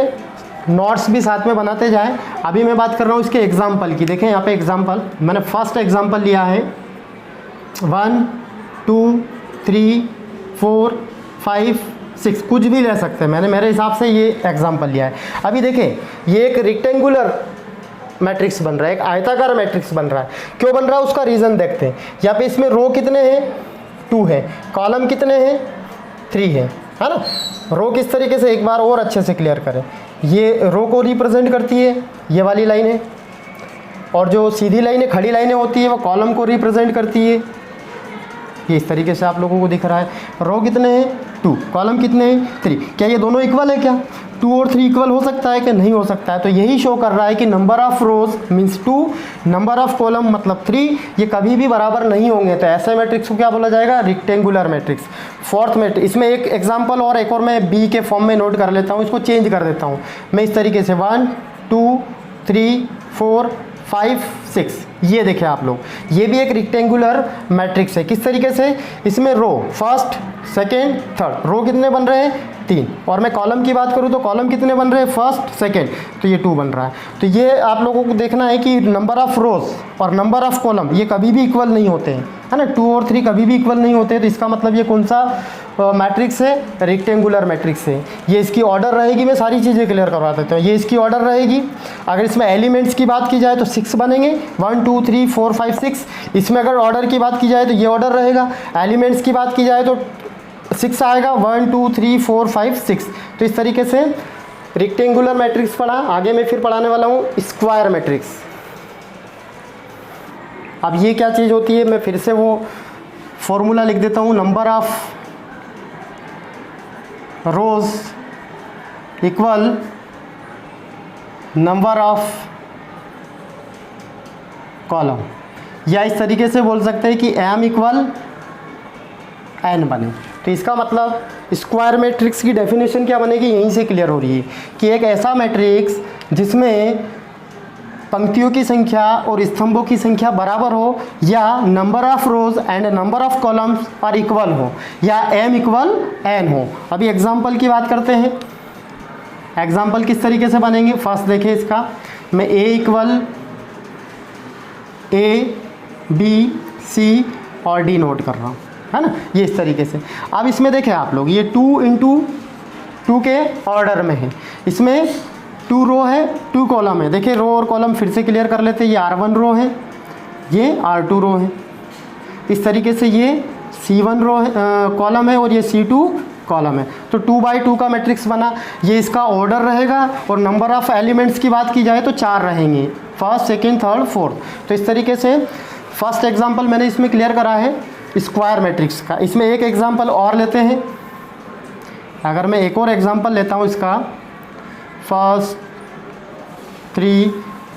नोट्स भी साथ में बनाते जाएं। अभी मैं बात कर रहा हूँ इसके एग्जाम्पल की। देखें यहाँ पे एग्जाम्पल, मैंने फर्स्ट एग्जाम्पल लिया है 1 2 3 4 5 6, कुछ भी ले सकते हैं। मैंने मेरे हिसाब से ये एग्जाम्पल लिया है। अभी देखें ये एक रेक्टेंगुलर मैट्रिक्स बन रहा है, एक आयताकार मैट्रिक्स बन रहा है। क्यों बन रहा है उसका रीज़न देखते हैं। यहाँ पे इसमें रो कितने हैं? 2 है। कॉलम कितने हैं? 3 है ना। रो किस तरीके से, एक बार और अच्छे से क्लियर करें। ये रो को रिप्रेजेंट करती है ये वाली लाइन है, और जो सीधी लाइनें, खड़ी लाइनें होती है वो कॉलम को रिप्रेजेंट करती है। ये इस तरीके से आप लोगों को दिख रहा है। रो कितने हैं? 2, कॉलम कितने हैं? 3। क्या ये दोनों इक्वल है? क्या 2 और 3 इक्वल हो सकता है कि नहीं हो सकता है? तो यही शो कर रहा है कि number of rose means 2, number of column मतलब 3, ये कभी भी बराबर नहीं होंगे। तो ऐसे मैट्रिक्स को क्या बोला जाएगा? Rectangular matrix. फोर्थ मैट्रिक्स, इसमें एक एग्जाम्पल और एक और मैं बी के फॉर्म में नोट कर लेता हूँ, इसको चेंज कर देता हूँ मैं इस तरीके से 1 2 3 4 5 6। ये देखें आप लोग, ये भी एक रेक्टेंगुलर मैट्रिक्स है। किस तरीके से? इसमें रो फर्स्ट सेकेंड थर्ड, रो कितने बन रहे हैं? 3। और मैं कॉलम की बात करूँ तो कॉलम कितने बन रहे हैं? फर्स्ट सेकेंड, तो ये 2 बन रहा है। तो ये आप लोगों को देखना है कि नंबर ऑफ रोज और नंबर ऑफ कॉलम ये कभी भी इक्वल नहीं होते हैं, है ना। 2 और 3 कभी भी इक्वल नहीं होते। तो इसका मतलब ये कौन सा मैट्रिक्स है? रेक्टेंगुलर मैट्रिक्स है। ये इसकी ऑर्डर रहेगी, मैं सारी चीज़ें क्लियर करवा देता हूँ। ये इसकी ऑर्डर रहेगी। अगर इसमें एलिमेंट्स की बात की जाए तो 6 बनेंगे, 1 2 3 4 5 6। इसमें अगर ऑर्डर की बात की जाए तो ये ऑर्डर रहेगा। एलिमेंट्स की बात की जाए तो 6 आएगा, 1 2 3 4 5 6। तो इस तरीके से रेक्टेंगुलर मैट्रिक्स पढ़ा। आगे मैं फिर पढ़ाने वाला हूँ स्क्वायर मैट्रिक्स। अब ये क्या चीज़ होती है, मैं फिर से वो फॉर्मूला लिख देता हूँ। Number of rose equal number of column, या इस तरीके से बोल सकते हैं कि m इक्वल n बने। तो इसका मतलब स्क्वायर मैट्रिक्स की डेफिनेशन क्या बनेगी? यहीं से क्लियर हो रही है कि एक ऐसा मैट्रिक्स जिसमें पंक्तियों की संख्या और स्तंभों की संख्या बराबर हो, या number of rows and number of columns are equal हो, या m इक्वल n हो। अभी एग्जाम्पल की बात करते हैं। एग्जाम्पल किस तरीके से बनेंगे? फर्स्ट देखिए इसका, मैं a equal A B C और D नोट कर रहा हूँ, है ना। ये इस तरीके से। अब इसमें देखें आप लोग, ये 2 × 2 के ऑर्डर में है। इसमें 2 रो है, 2 कॉलम है। देखिए रो और कॉलम फिर से क्लियर कर लेते हैं। ये R1 रो है, ये R2 रो है। इस तरीके से ये C1 रो है, कॉलम है, और ये C2 कॉलम है। तो 2 बाई 2 का मैट्रिक्स बना। ये इसका ऑर्डर रहेगा, और नंबर ऑफ एलिमेंट्स की बात की जाए तो 4 रहेंगे, फर्स्ट सेकेंड थर्ड फोर्थ। तो इस तरीके से फर्स्ट एग्जाम्पल मैंने इसमें क्लियर करा है स्क्वायर मैट्रिक्स का। इसमें एक एग्जाम्पल और लेते हैं। अगर मैं एक और एग्जाम्पल लेता हूँ इसका, फर्स्ट 3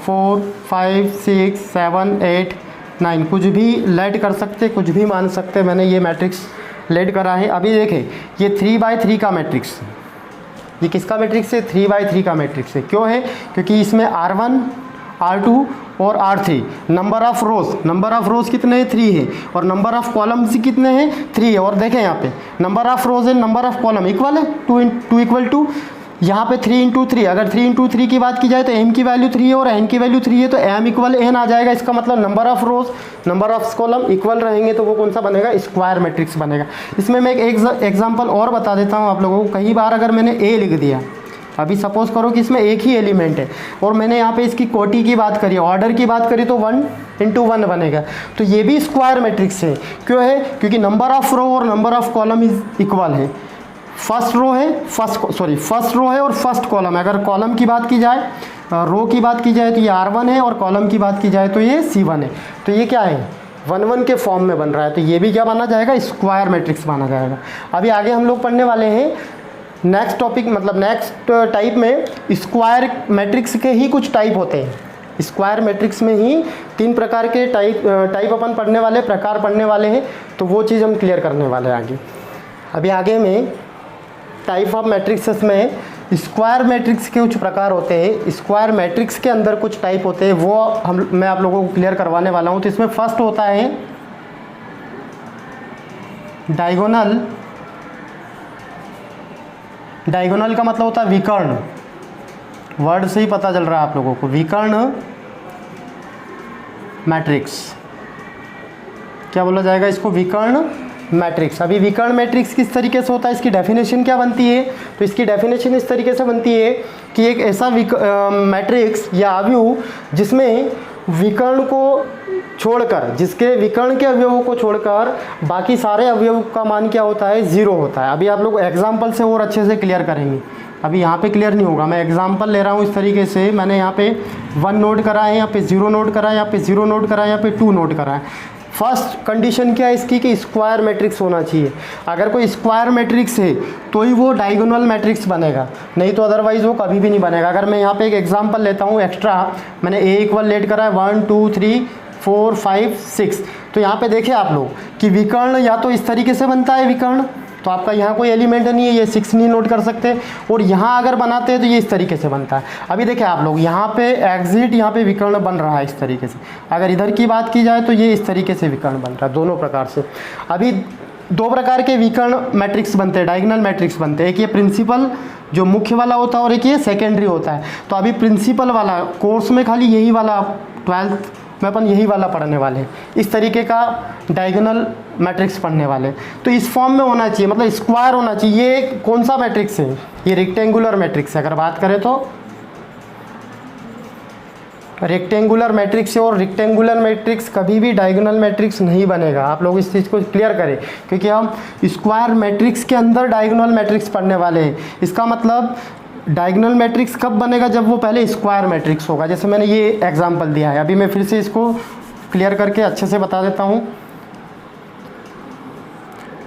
4 5 6 7 8 9, कुछ भी लेट कर सकते, कुछ भी मान सकते, मैंने ये मैट्रिक्स लेट करा है। अभी देखें ये 3/3 का मैट्रिक्स, ये किसका मैट्रिक्स है? 3/3 का मैट्रिक्स है। क्यों है? क्योंकि इसमें R1, R2 और R3 नंबर ऑफ रोज कितने हैं? 3 है, और नंबर ऑफ कॉलम्स कितने हैं? 3 है। और देखें यहाँ पे number of rows and number of column equal है, 2 इक्वल टू यहाँ पे 3 × 3। अगर 3 × 3 की बात की जाए तो m की वैल्यू 3 है और n की वैल्यू 3 है, तो m इक्वल n आ जाएगा। इसका मतलब number of rose number of column equal रहेंगे तो वो कौन सा बनेगा? स्क्वायर मैट्रिक्स बनेगा। इसमें मैं एक एग्जांपल और बता देता हूँ आप लोगों को। कई बार अगर मैंने a लिख दिया, अभी सपोज करो कि इसमें एक ही एलिमेंट है और मैंने यहाँ पे इसकी कोटि की बात करी, ऑर्डर की बात करी, तो 1 × 1 बनेगा। तो ये भी स्क्वायर मैट्रिक्स है। क्यों है? क्योंकि नंबर ऑफ रो और number of column is equal है। फर्स्ट रो है और फर्स्ट कॉलम है। अगर कॉलम की बात की जाए, रो की बात की जाए तो ये R1 है, और कॉलम की बात की जाए तो ये C1 है। तो ये क्या है? 1 1 के फॉर्म में बन रहा है। तो ये भी क्या माना जाएगा? स्क्वायर मैट्रिक्स माना जाएगा। अभी आगे हम लोग पढ़ने वाले हैं नेक्स्ट टॉपिक, मतलब नेक्स्ट टाइप में स्क्वायर मैट्रिक्स के ही कुछ टाइप होते हैं। स्क्वायर मैट्रिक्स में ही 3 प्रकार के टाइप अपन पढ़ने वाले, प्रकार पढ़ने वाले हैं। तो वो चीज़ हम क्लियर करने वाले हैं आगे। अभी आगे में टाइप ऑफ मैट्रिक्सेस में स्क्वायर मैट्रिक्स के कुछ प्रकार होते हैं। स्क्वायर मैट्रिक्स के अंदर कुछ टाइप होते हैं, वो मैं आप लोगों को क्लियर करवाने वाला हूँ। तो इसमें फर्स्ट होता है डायगोनल। डायगोनल का मतलब होता है विकर्ण, वर्ड से ही पता चल रहा है आप लोगों को, विकर्ण मैट्रिक्स। क्या बोला जाएगा इसको? विकर्ण मैट्रिक्स। अभी विकर्ण मैट्रिक्स किस तरीके से होता है, इसकी डेफिनेशन क्या बनती है? तो इसकी डेफिनेशन इस तरीके से बनती है कि एक ऐसा मैट्रिक्स या अवयव जिसमें विकर्ण को छोड़कर, जिसके विकर्ण के अवयवों को छोड़कर बाकी सारे अवयव का मान क्या होता है? 0 होता है। अभी आप लोग एग्जाम्पल से और अच्छे से क्लियर करेंगे। अभी यहाँ पे क्लियर नहीं होगा, मैं एग्जाम्पल ले रहा हूँ इस तरीके से। मैंने यहाँ पे 1 नोट करा है, यहाँ पे 0 नोट करा है, यहाँ पे 0 नोट करा है, यहाँ पे 2 नोट करा है। फर्स्ट कंडीशन क्या है इसकी कि स्क्वायर मैट्रिक्स होना चाहिए। अगर कोई स्क्वायर मैट्रिक्स है तो ही वो डायगोनल मैट्रिक्स बनेगा, नहीं तो अदरवाइज वो कभी भी नहीं बनेगा। अगर मैं यहाँ पे एक एग्जांपल लेता हूँ एक्स्ट्रा, मैंने a इक्वल लेट करा है 1 2 3 4 5 6। तो यहाँ पे देखिए आप लोग कि विकर्ण या तो इस तरीके से बनता है विकर्ण, तो आपका यहाँ कोई एलिमेंट नहीं है, ये 6 नहीं नोट कर सकते। और यहाँ अगर बनाते हैं तो ये इस तरीके से बनता है। अभी देखिए आप लोग यहाँ पे एग्जिट, यहाँ पे विकर्ण बन रहा है इस तरीके से। अगर इधर की बात की जाए तो ये इस तरीके से विकर्ण बन रहा है, दोनों प्रकार से। अभी 2 प्रकार के विकर्ण मैट्रिक्स बनते हैं, डायगोनल मैट्रिक्स बनते हैं। एक ये प्रिंसिपल जो मुख्य वाला होता है और एक ये सेकेंडरी होता है। तो अभी प्रिंसिपल वाला कोर्स में खाली यही वाला 12th में अपन यही वाला पढ़ने वाले हैं, इस तरीके का डायगोनल मैट्रिक्स पढ़ने वाले। तो इस फॉर्म में होना चाहिए, मतलब स्क्वायर होना चाहिए। ये कौन सा मैट्रिक्स है? ये रेक्टेंगुलर मैट्रिक्स है। अगर बात करें तो रेक्टेंगुलर मैट्रिक्स है, और रेक्टेंगुलर मैट्रिक्स कभी भी डायगोनल मैट्रिक्स नहीं बनेगा। आप लोग इस चीज़ को क्लियर करें, क्योंकि हम स्क्वायर मैट्रिक्स के अंदर डायगोनल मैट्रिक्स पढ़ने वाले हैं। इसका मतलब डायगोनल मैट्रिक्स कब बनेगा? जब वो पहले स्क्वायर मैट्रिक्स होगा। जैसे मैंने ये एग्जांपल दिया है, अभी मैं फिर से इसको क्लियर करके अच्छे से बता देता हूँ।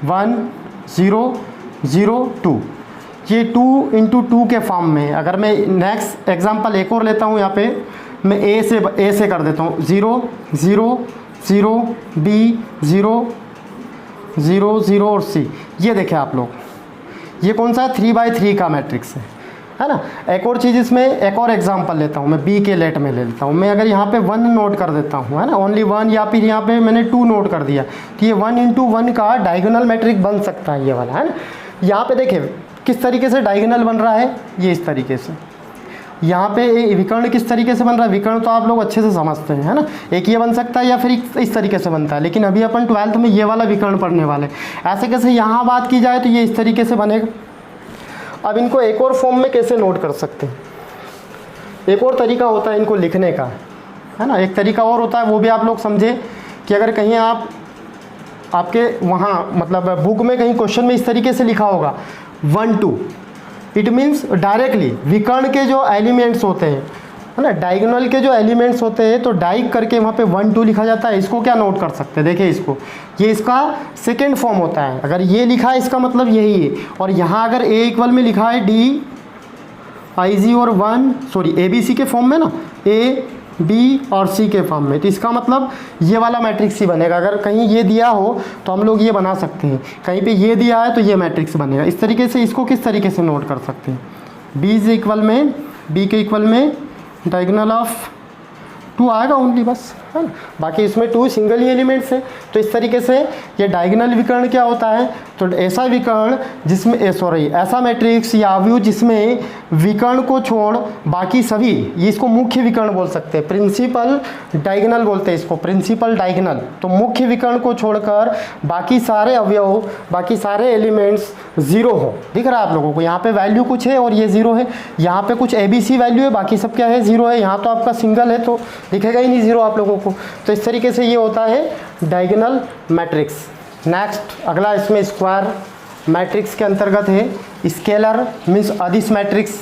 1 0 0 2, ये 2 × 2 के फॉर्म में। अगर मैं नेक्स्ट एग्जांपल एक और लेता हूँ, यहाँ पे मैं ए से कर देता हूँ 0 0 0 B 0 0 0 और C। ये देखें आप लोग, ये कौन सा है? 3/3 का मैट्रिक्स है ना। एक और चीज़ इसमें, एक और एग्जांपल लेता हूँ मैं, बी के लेट में ले लेता हूँ मैं। अगर यहाँ पे 1 नोट कर देता हूँ, है ना, ओनली 1, या फिर यहाँ पे मैंने 2 नोट कर दिया, तो ये 1 × 1 का डायगोनल मैट्रिक्स बन सकता है, ये वाला, है ना। यहाँ पे देखिए किस तरीके से डायगोनल बन रहा है, ये इस तरीके से। यहाँ पे विकर्ण किस तरीके से बन रहा है? विकर्ण तो आप लोग अच्छे से समझते हैं, है ना। एक ये बन सकता है या फिर इस तरीके से बनता है, लेकिन अभी अपन 12th में ये वाला विकर्ण पढ़ने वाले। ऐसे कैसे यहाँ बात की जाए तो ये इस तरीके से बनेगा। अब इनको एक और फॉर्म में कैसे नोट कर सकते हैं? एक और तरीका होता है इनको लिखने का, है ना। एक तरीका और होता है, वो भी आप लोग समझे कि अगर कहीं आपके वहाँ मतलब बुक में कहीं क्वेश्चन में इस तरीके से लिखा होगा 1 2, इट मीन्स डायरेक्टली विकर्ण के जो एलिमेंट्स होते हैं, है ना, डायगोनल के जो एलिमेंट्स होते हैं, तो डाइग करके वहाँ पे 1 2 लिखा जाता है। इसको क्या नोट कर सकते हैं? देखिए इसको, ये इसका सेकेंड फॉर्म होता है। अगर ये लिखा है इसका मतलब यही है। और यहाँ अगर a इक्वल में लिखा है D I G और 1 सॉरी ABC के फॉर्म में ना, A बी और सी के फॉर्म में। तो इसका मतलब ये वाला मैट्रिक्स ही बनेगा। अगर कहीं ये दिया हो तो हम लोग ये बना सकते हैं, कहीं पे ये दिया है तो ये मैट्रिक्स बनेगा। इस तरीके से इसको किस तरीके से नोट कर सकते हैं, बी इज इक्वल में, बी के इक्वल में डायगोनल ऑफ 2 आएगा ओनली, बस, है ना। बाकी इसमें 2 सिंगल ही एलिमेंट्स हैं। तो इस तरीके से ये डायगोनल विकर्ण क्या होता है, तो ऐसा विकर्ण जिसमें ऐसा मैट्रिक्स या अवयव जिसमें विकर्ण को छोड़ बाकी सभी, ये इसको मुख्य विकर्ण बोल सकते हैं, प्रिंसिपल डायगोनल बोलते हैं इसको, प्रिंसिपल डायगोनल। तो मुख्य विकर्ण को छोड़कर बाकी सारे अवयव, बाकी सारे एलिमेंट्स 0 हो। दिख रहा है आप लोगों को, यहाँ पे वैल्यू कुछ है और ये 0 है, यहाँ पे कुछ ABC वैल्यू है, बाकी सब क्या है, 0 है। यहाँ तो आपका सिंगल है तो दिखेगा ही नहीं 0 आप लोगों को। तो इस तरीके से ये होता है डायगोनल मैट्रिक्स। नेक्स्ट अगला इसमें स्क्वायर मैट्रिक्स के अंतर्गत है स्केलर मीन्स अदिश मैट्रिक्स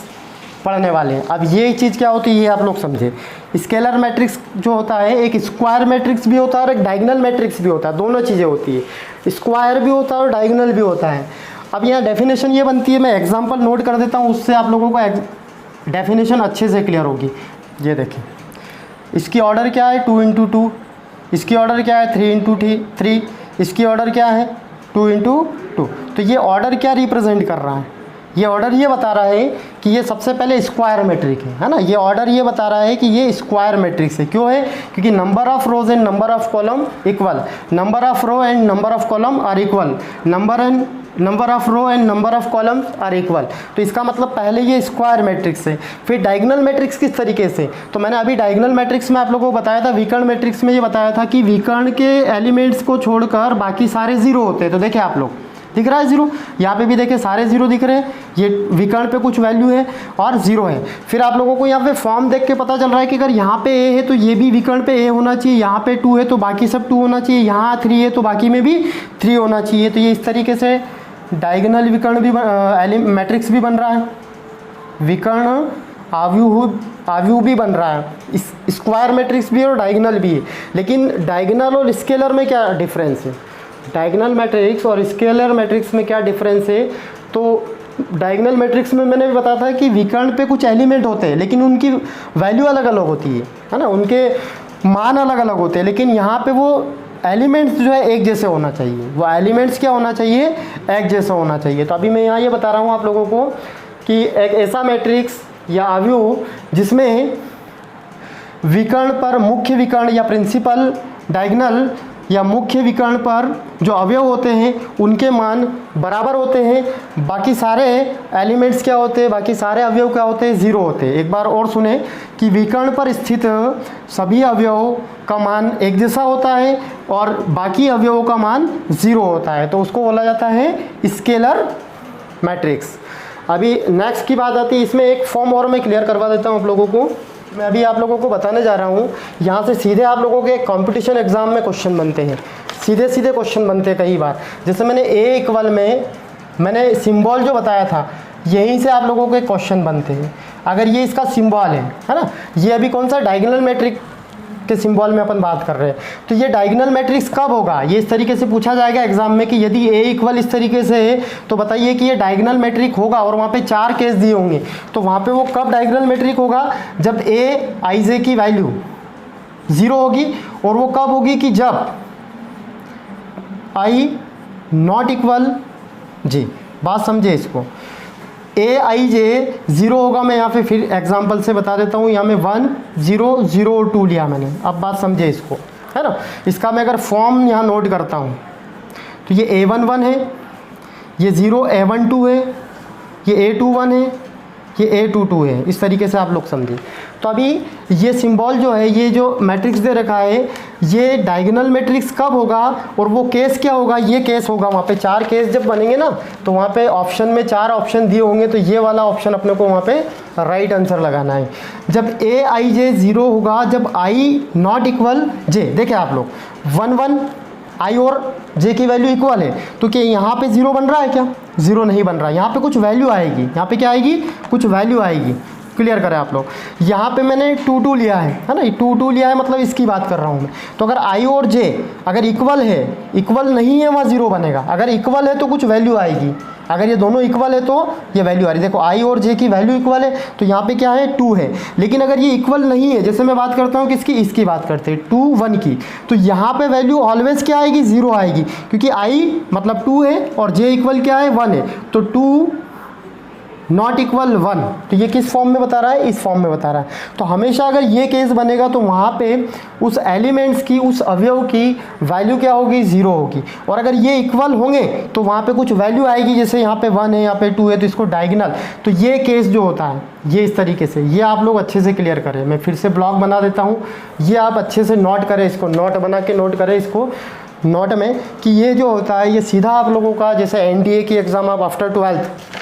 पढ़ने वाले हैं। अब ये चीज़ क्या होती है ये आप लोग समझे। स्केलर मैट्रिक्स जो होता है एक स्क्वायर मैट्रिक्स भी होता है और एक डायगोनल मैट्रिक्स भी होता है, दोनों चीज़ें होती है, स्क्वायर भी होता है और डायगोनल भी होता है। अब यहाँ डेफिनेशन ये बनती है, मैं एग्जाम्पल नोट कर देता हूँ, उससे आप लोगों को डेफिनेशन अच्छे से क्लियर होगी। ये देखें, इसकी ऑर्डर क्या है 2 × 2, इसकी ऑर्डर क्या है 3 × 3, इसकी ऑर्डर क्या है 2 × 2। तो ये ऑर्डर क्या रिप्रेजेंट कर रहा है, ये ऑर्डर ये बता रहा है कि ये सबसे पहले स्क्वायर मैट्रिक है ना। ये ऑर्डर ये बता रहा है कि ये स्क्वायर मैट्रिक्स है। क्यों है, क्योंकि number of rows and number of column equal, number of row and number of column are equal, number of row and number of columns are equal. तो इसका मतलब पहले ये स्क्वायर मैट्रिक्स है। फिर डायगोनल मैट्रिक्स किस तरीके से, तो मैंने अभी डायगोनल मैट्रिक्स में आप लोगों को बताया था, विकर्ण मैट्रिक्स में ये बताया था कि विकर्ण के एलिमेंट्स को छोड़कर बाकी सारे 0 होते हैं। तो देखें आप लोग, दिख रहा है 0, यहाँ पे भी देखें सारे 0 दिख रहे हैं, ये विकर्ण पे कुछ वैल्यू है और 0 है। फिर आप लोगों को यहाँ पे फॉर्म देख के पता चल रहा है कि अगर यहाँ पे A है तो ये भी विकर्ण पे A होना चाहिए, यहाँ पे 2 है तो बाकी सब 2 होना चाहिए, यहाँ 3 है तो बाकी में भी 3 होना चाहिए। तो ये इस तरीके से डायगोनल विकर्ण भी मैट्रिक्स भी बन रहा है, विकर्ण आव्यूह भी बन रहा है, स्क्वायर मैट्रिक्स भी है और डायगोनल भी है। लेकिन डायगोनल और स्केलर में क्या डिफरेंस है, डायगोनल मैट्रिक्स और स्केलर मैट्रिक्स में क्या डिफरेंस है, तो डायगोनल मैट्रिक्स में मैंने भी बताया था कि विकर्ण पे कुछ एलिमेंट होते हैं लेकिन उनकी वैल्यू अलग अलग होती है ना, उनके मान अलग अलग होते हैं। लेकिन यहाँ पे वो एलिमेंट्स जो है एक जैसे होना चाहिए, वो एलिमेंट्स क्या होना चाहिए, एक जैसा होना चाहिए। तो अभी मैं यहाँ ये बता रहा हूँ आप लोगों को कि एक ऐसा मैट्रिक्स या अवयव जिसमें विकर्ण पर मुख्य विकर्ण या प्रिंसिपल डायगोनल या मुख्य विकर्ण पर जो अवयव होते हैं उनके मान बराबर होते हैं, बाकी सारे एलिमेंट्स क्या होते हैं, बाकी सारे अवयव क्या होते हैं, 0 होते हैं। एक बार और सुने कि विकर्ण पर स्थित सभी अवयवों का मान एक जैसा होता है और बाकी अवयवों का मान 0 होता है, तो उसको बोला जाता है स्केलर मैट्रिक्स। अभी नेक्स्ट की बात आती है, इसमें एक फॉर्म और मैं क्लियर करवा देता हूँ आप लोगों को। मैं अभी आप लोगों को बताने जा रहा हूँ, यहाँ से सीधे आप लोगों के कंपटीशन एग्जाम में क्वेश्चन बनते हैं, सीधे सीधे क्वेश्चन बनते हैं कई बार। जैसे मैंने A इक्वल में मैंने सिंबल जो बताया था, यहीं से आप लोगों के क्वेश्चन बनते हैं। अगर ये इसका सिंबल है ना, ये अभी कौन सा डायगोनल मैट्रिक्स के सिंबल में अपन बात कर रहे हैं, तो ये डायगोनल मैट्रिक्स कब होगा, ये इस तरीके से पूछा जाएगा एग्जाम में कि यदि A इक्वल इस तरीके से है तो बताइए कि ये डायगोनल मैट्रिक होगा, और वहाँ पे 4 केस दिए होंगे। तो वहाँ पे वो कब डायगोनल मैट्रिक होगा, जब Aij की वैल्यू 0 होगी, और वो कब होगी कि जब I नॉट इक्वल j। बात समझे इसको, Aij 0 होगा। मैं यहाँ पे फिर एग्जांपल से बता देता हूँ, यहाँ में 1 0 0 और 2 लिया मैंने। अब बात समझे इसको, है ना। इसका मैं अगर फॉर्म यहाँ नोट करता हूँ तो ये A11 है, ये 0 A12 है, ये A21 है, ये A22 है। इस तरीके से आप लोग समझें। तो अभी ये सिंबल जो है, ये जो मैट्रिक्स दे रखा है, ये डायगोनल मैट्रिक्स कब होगा और वो केस क्या होगा, ये केस होगा। वहाँ पे 4 केस जब बनेंगे ना, तो वहाँ पे ऑप्शन में 4 ऑप्शन दिए होंगे, तो ये वाला ऑप्शन अपने को वहाँ पे राइट आंसर लगाना है। जब Aij 0 होगा, जब I नॉट इक्वल j। देखें आप लोग 1 1 I और j की वैल्यू इक्वल है, तो क्या यहाँ पे 0 बन रहा है, क्या 0 नहीं बन रहा है। यहाँ पे कुछ वैल्यू आएगी, यहाँ पे क्या आएगी, कुछ वैल्यू आएगी। क्लियर करें आप लोग। यहाँ पे मैंने 2 2 लिया है ना, 2 2 लिया है, मतलब इसकी बात कर रहा हूँ मैं। तो अगर i और j अगर इक्वल है, इक्वल नहीं है वहाँ 0 बनेगा, अगर इक्वल है तो कुछ वैल्यू आएगी, अगर ये दोनों इक्वल है तो ये वैल्यू आ रही है। देखो i और j की वैल्यू इक्वल है तो यहाँ पे क्या है 2 है, लेकिन अगर ये इक्वल नहीं है, जैसे मैं बात करता हूँ किसकी, इसकी बात करते हैं 2 1 की, तो यहाँ पे वैल्यू ऑलवेज क्या आएगी, 0 आएगी, क्योंकि i मतलब 2 है और j इक्वल क्या है 1 है, तो 2 नॉट इक्वल 1, तो ये किस फॉर्म में बता रहा है, इस फॉर्म में बता रहा है। तो हमेशा अगर ये केस बनेगा तो वहाँ पे उस एलिमेंट्स की, उस अवयव की वैल्यू क्या होगी, 0 होगी, और अगर ये इक्वल होंगे तो वहाँ पे कुछ वैल्यू आएगी, जैसे यहाँ पे 1 है, यहाँ पे 2 है, तो इसको डायगोनल, तो ये केस जो होता है ये इस तरीके से, ये आप लोग अच्छे से क्लियर करें। मैं फिर से ब्लॉक बना देता हूँ, ये आप अच्छे से नोट करें, इसको नोट बना के नोट करें इसको नोट में, कि ये जो होता है ये सीधा आप लोगों का, जैसे NDA की एग्ज़ाम आप आफ्टर 12th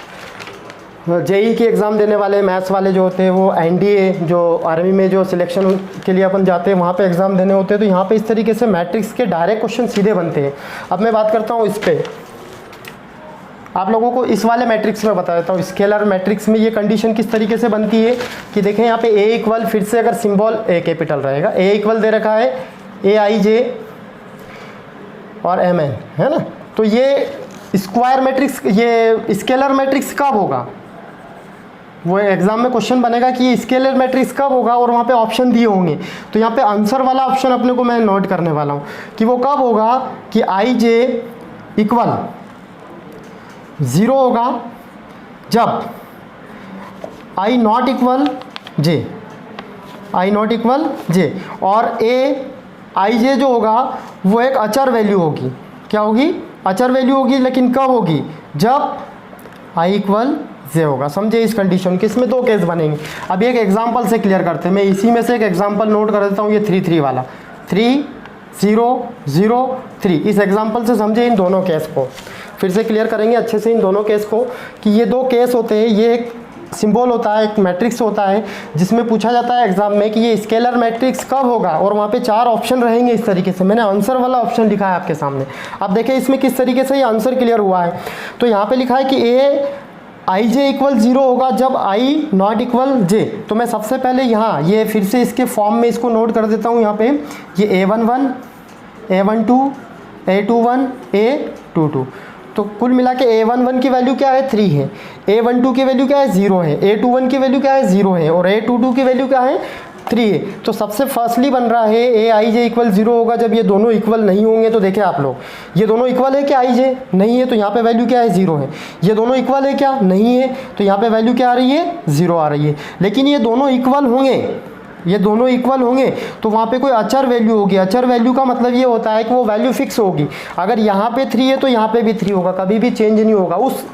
JEE की एग्ज़ाम देने वाले मैथ्स वाले जो होते हैं, वो NDA जो आर्मी में जो सिलेक्शन के लिए अपन जाते हैं वहाँ पे एग्ज़ाम देने होते हैं, तो यहाँ पे इस तरीके से मैट्रिक्स के डायरेक्ट क्वेश्चन सीधे बनते हैं। अब मैं बात करता हूँ इस पर, आप लोगों को इस वाले मैट्रिक्स में बता देता हूँ। स्केलर मैट्रिक्स में ये कंडीशन किस तरीके से बनती है कि देखें यहाँ पे A इक्वल, फिर से अगर सिम्बॉल A कैपिटल रहेगा, A इक्वल दे रखा है AIJ और MN, है ना, तो ये स्क्वायर मैट्रिक्स, ये स्केलर मैट्रिक्स कब होगा, वो एग्जाम में क्वेश्चन बनेगा कि ये स्केलर मैट्रिक्स कब होगा, और वहाँ पे ऑप्शन दिए होंगे, तो यहाँ पे आंसर वाला ऑप्शन अपने को मैं नोट करने वाला हूँ कि वो कब होगा कि IJ इक्वल 0 होगा जब I not equal J, I not equal J, और IJ जो होगा वो एक अचर वैल्यू होगी, क्या होगी, अचर वैल्यू होगी, लेकिन कब होगी, जब I इक्वल J होगा। समझे इस कंडीशन के, इसमें 2 केस बनेंगे। अब एक एग्जांपल से क्लियर करते हैं, मैं इसी में से एक एग्जांपल नोट कर देता हूँ, ये 3 3 वाला, 3 0 0 3, इस एग्जांपल से समझे इन दोनों केस को, फिर से क्लियर करेंगे अच्छे से इन दोनों केस को, कि ये 2 केस होते हैं, ये एक सिंबल होता है, एक मैट्रिक्स होता है, जिसमें पूछा जाता है एग्जाम में कि ये स्केलर मैट्रिक्स कब होगा, और वहाँ पे 4 ऑप्शन रहेंगे इस तरीके से। मैंने आंसर वाला ऑप्शन लिखा है आपके सामने, अब देखें इसमें किस तरीके से ये आंसर क्लियर हुआ है। तो यहाँ पे लिखा है कि IJ इक्वल 0 होगा जब I नॉट इक्वल J, तो मैं सबसे पहले यहाँ ये फिर से इसके फॉर्म में इसको नोट कर देता हूँ। यहाँ पे ये A11 A12 A21 A22, तो कुल मिला के A11 की वैल्यू क्या है, 3 है, A12 की वैल्यू क्या है, 0 है, A21 की वैल्यू क्या है, 0 है, और A22 की वैल्यू क्या है, 3 है। तो सबसे फर्स्टली बन रहा है AIJ इक्वल 0 होगा जब ये दोनों इक्वल नहीं होंगे। तो देखें आप लोग, ये दोनों इक्वल है क्या, IJ नहीं है, तो यहाँ पे वैल्यू क्या है, 0 है। ये दोनों इक्वल है क्या, नहीं है, तो यहाँ पे वैल्यू क्या आ रही है, 0 आ रही है। लेकिन ये दोनों इक्वल होंगे, ये दोनों इक्वल होंगे तो वहाँ पे कोई अचर वैल्यू होगी। अचर वैल्यू का मतलब ये होता है कि वो वैल्यू फिक्स होगी, अगर यहाँ पे 3 है तो यहाँ पे भी 3 होगा, कभी भी चेंज नहीं होगा। उस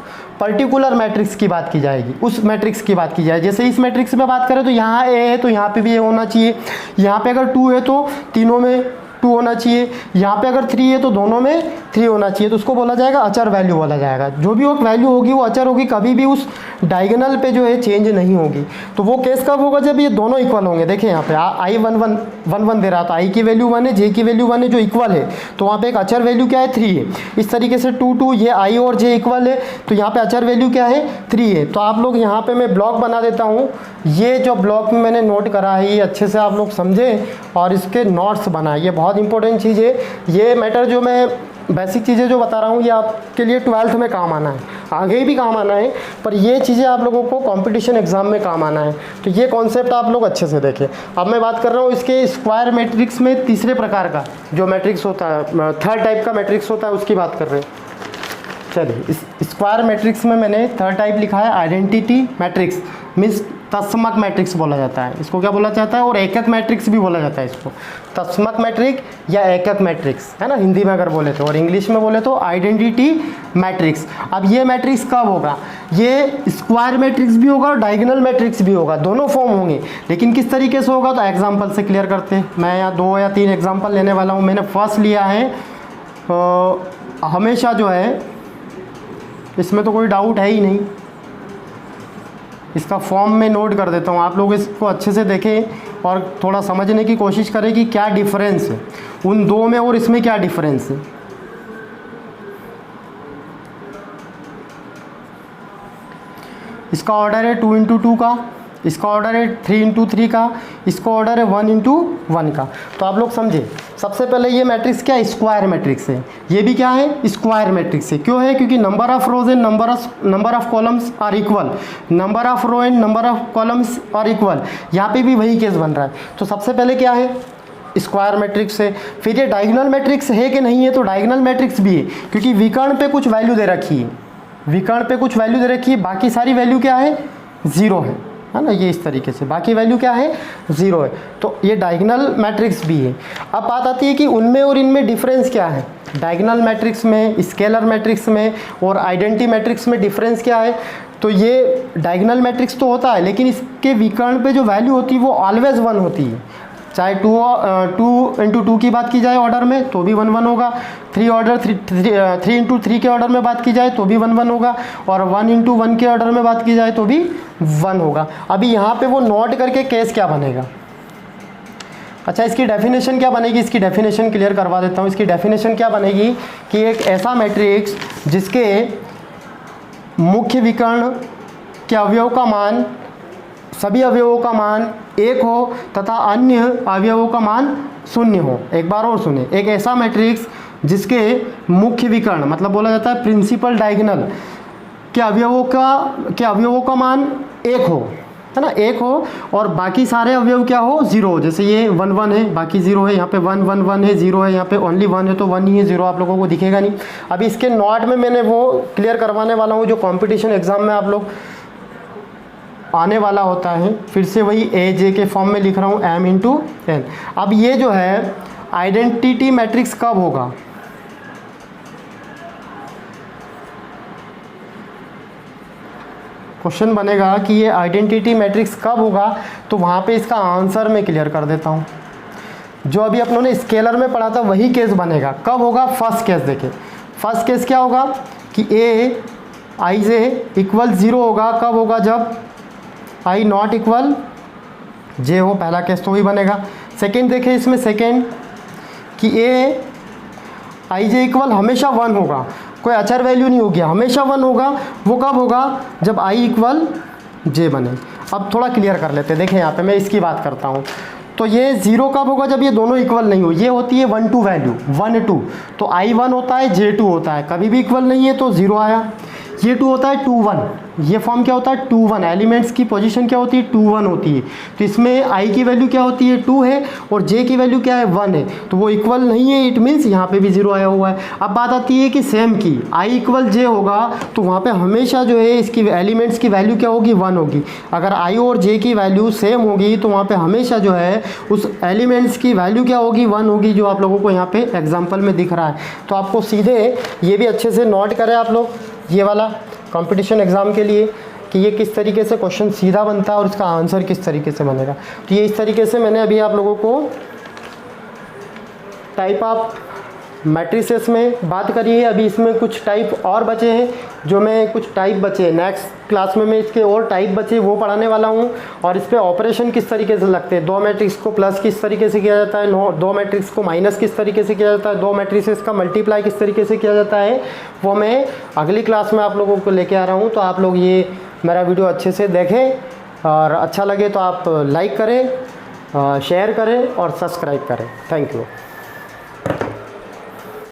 पर्टिकुलर मैट्रिक्स की बात की जाएगी, उस मैट्रिक्स की बात की जाए। जैसे इस मैट्रिक्स में बात करें तो यहाँ A है तो यहाँ पे भी A होना चाहिए, यहाँ पे अगर 2 है तो तीनों में 2 होना चाहिए, यहाँ पे अगर 3 है तो दोनों में 3 होना चाहिए, तो उसको बोला जाएगा अचर वैल्यू बोला जाएगा। जो भी वो वैल्यू होगी वो अचर होगी, कभी भी उस डायगोनल पे जो है चेंज नहीं होगी। तो वो केस कब होगा, जब ये दोनों इक्वल होंगे। देखिए यहाँ पे I 1 1 1 1 दे रहा था, I की वैल्यू 1 है, J की वैल्यू 1 है, जो इक्वल है, तो वहाँ पे एक अचर वैल्यू क्या है, 3 है। इस तरीके से 2 2 ये I और J इक्वल है, तो यहाँ पे अचर वैल्यू क्या है, 3 है। तो आप लोग यहाँ पे मैं ब्लॉक बना देता हूँ, ये जो ब्लॉक में मैंने नोट करा है ये अच्छे से आप लोग समझें और इसके नोट्स बनाए, ये बहुत इंपॉर्टेंट चीज़ है। ये मैटर जो मैं बेसिक चीज़ें जो बता रहा हूँ ये आपके लिए 12th में काम आना है, आगे भी काम आना है, पर ये चीज़ें आप लोगों को कंपटीशन एग्जाम में काम आना है। तो ये कॉन्सेप्ट आप लोग अच्छे से देखें। अब मैं बात कर रहा हूँ इसके स्क्वायर मैट्रिक्स में तीसरे प्रकार का जो मैट्रिक्स होता है, थर्ड टाइप का मैट्रिक्स होता है, उसकी बात कर रहे हैं। चलिए, इस स्क्वायर मैट्रिक्स में मैंने थर्ड टाइप लिखा है आइडेंटिटी मैट्रिक्स, मीन्स तत्समक मैट्रिक्स बोला जाता है इसको, क्या बोला जाता है, और एकक मैट्रिक्स भी बोला जाता है इसको। तत्समक मैट्रिक्स या एकक मैट्रिक्स है ना, हिंदी में अगर बोले तो, और इंग्लिश में बोले तो आइडेंटिटी मैट्रिक्स। अब ये मैट्रिक्स कब होगा, ये स्क्वायर मैट्रिक्स भी होगा और डायगोनल मैट्रिक्स भी होगा, दोनों फॉर्म होंगे। लेकिन किस तरीके से होगा तो एग्जाम्पल से क्लियर करते हैं। मैं यहाँ 2 या 3 एग्जाम्पल लेने वाला हूँ। मैंने फर्स्ट लिया है, हमेशा जो है इसमें तो कोई डाउट है ही नहीं, इसका फॉर्म में नोट कर देता हूँ, आप लोग इसको अच्छे से देखें और थोड़ा समझने की कोशिश करें कि क्या डिफरेंस है उन दो में और इसमें, क्या डिफरेंस है। इसका ऑर्डर है 2 × 2 का, इसका ऑर्डर है 3 इंटू 3 का, इसका ऑर्डर है 1 इंटू 1 का। तो आप लोग समझे, सबसे पहले ये मैट्रिक्स क्या है, स्क्वायर मैट्रिक्स है। ये भी क्या है, स्क्वायर मैट्रिक्स है। क्यों है, क्योंकि number of rows and number of columns are equal, number of row and number of columns are equal. यहाँ पे भी वही केस बन रहा है। तो सबसे पहले क्या है, स्क्वायर मैट्रिक्स है। फिर ये डायगोनल मैट्रिक्स है कि नहीं है, तो डायगोनल मैट्रिक्स भी है, क्योंकि विकर्ण पे कुछ वैल्यू दे रखी है, विकर्ण पे कुछ वैल्यू दे रखी है, बाकी सारी वैल्यू क्या है, ज़ीरो है ना। ये इस तरीके से बाकी वैल्यू क्या है, ज़ीरो है। तो ये डायगोनल मैट्रिक्स भी है। अब बात आती है कि उनमें और इनमें डिफरेंस क्या है। डायगोनल मैट्रिक्स में, स्केलर मैट्रिक्स में और आइडेंटिटी मैट्रिक्स में डिफरेंस क्या है। तो ये डायगोनल मैट्रिक्स तो होता है, लेकिन इसके विकर्ण पे जो वैल्यू होती है वो ऑलवेज 1 होती है। चाहे 2 इंटू 2 की बात की जाए ऑर्डर में तो भी 1 1 होगा, 3 इंटू 3 के ऑर्डर में बात की जाए तो भी 1 1 होगा, और 1 इंटू 1 के ऑर्डर में बात की जाए तो भी 1 होगा। अभी यहाँ पे वो नोट करके केस क्या बनेगा। अच्छा, इसकी डेफिनेशन क्या बनेगी, इसकी डेफिनेशन क्लियर करवा देता हूँ। इसकी डेफिनेशन क्या बनेगी कि एक ऐसा मैट्रिक्स जिसके मुख्य विकर्ण के अवयव का मान, सभी अवयवों का मान 1 हो तथा अन्य अवयवों का मान 0 हो। एक बार और सुने, एक ऐसा मैट्रिक्स जिसके मुख्य विकर्ण मतलब बोला जाता है प्रिंसिपल डायगोनल के अवयवों का मान 1 हो, है ना, 1 हो, और बाकी सारे अवयव क्या हो, 0 हो। जैसे ये 1 1 है, बाकी 0 है, यहाँ पे 1 1 1 है, 0 है, यहाँ पे ओनली 1 है तो 1 ही है, 0 आप लोगों को दिखेगा नहीं। अभी इसके नोट में मैंने वो क्लियर करवाने वाला हूँ जो कॉम्पिटिशन एग्जाम में आप लोग आने वाला होता है। फिर से वही ए जे के फॉर्म में लिख रहा हूँ, m इंटू एन। अब ये जो है आइडेंटिटी मैट्रिक्स कब होगा, क्वेश्चन बनेगा कि ये आइडेंटिटी मैट्रिक्स कब होगा, तो वहाँ पे इसका आंसर मैं क्लियर कर देता हूँ। जो अभी अपनों ने स्केलर में पढ़ा था वही केस बनेगा। कब होगा, फर्स्ट केस देखें। फर्स्ट केस क्या होगा कि ए आई जे इक्वल 0 होगा। कब होगा, जब आई नॉट इक्वल जे हो, पहला केस तो वही बनेगा। सेकेंड देखें इसमें, सेकेंड कि ए आई जे इक्वल हमेशा 1 होगा, कोई अचर वैल्यू नहीं होगी, हमेशा 1 होगा। वो कब होगा, जब आई इक्वल जे बने। अब थोड़ा क्लियर कर लेते हैं, देखें यहाँ पे मैं इसकी बात करता हूँ। तो ये 0 कब होगा, जब ये दोनों इक्वल नहीं हो। ये होती है 1 2 वैल्यू, 1 2, तो आई 1 होता है, जे 2 होता है। कभी भी इक्वल नहीं है तो 0 आया। ये 2 होता है 2 1, ये फॉर्म क्या होता है 2 1, एलिमेंट्स की पोजीशन क्या होती है 2 1 होती है। तो इसमें आई की वैल्यू क्या होती है 2 है, और जे की वैल्यू क्या है 1 है, तो वो इक्वल नहीं है, इट मीन्स यहाँ पे भी 0 आया हुआ है। अब बात आती है कि सेम की आई इक्वल जे होगा तो वहाँ पे हमेशा जो है इसकी एलिमेंट्स की वैल्यू क्या होगी 1 होगी। अगर आई और जे की वैल्यू सेम होगी तो वहाँ पे हमेशा जो है उस एलिमेंट्स की वैल्यू क्या होगी 1 होगी, जो आप लोगों को यहाँ पे एग्जाम्पल में दिख रहा है। तो आपको सीधे ये भी अच्छे से नोट करें आप लोग, ये वाला कंपटीशन एग्ज़ाम के लिए, कि ये किस तरीके से क्वेश्चन सीधा बनता है और इसका आंसर किस तरीके से बनेगा। तो ये इस तरीके से मैंने अभी आप लोगों को टाइप ऑफ मैट्रिसेस में बात करी है। अभी इसमें कुछ टाइप और बचे हैं, जो मैं कुछ टाइप बचे हैं नेक्स्ट क्लास में मैं इसके और टाइप बचे वो पढ़ाने वाला हूँ। और इस पर ऑपरेशन किस तरीके से लगते हैं, 2 मैट्रिक्स को प्लस किस तरीके से किया जाता है, 2 मैट्रिक्स को माइनस किस तरीके से किया जाता है, 2 मैट्रिसेस का मल्टीप्लाई किस तरीके से किया जाता है, वो मैं अगली क्लास में आप लोगों को लेके आ रहा हूँ। तो आप लोग ये मेरा वीडियो अच्छे से देखें, और अच्छा लगे तो आप लाइक करें, शेयर करें और सब्सक्राइब करें। Thank you.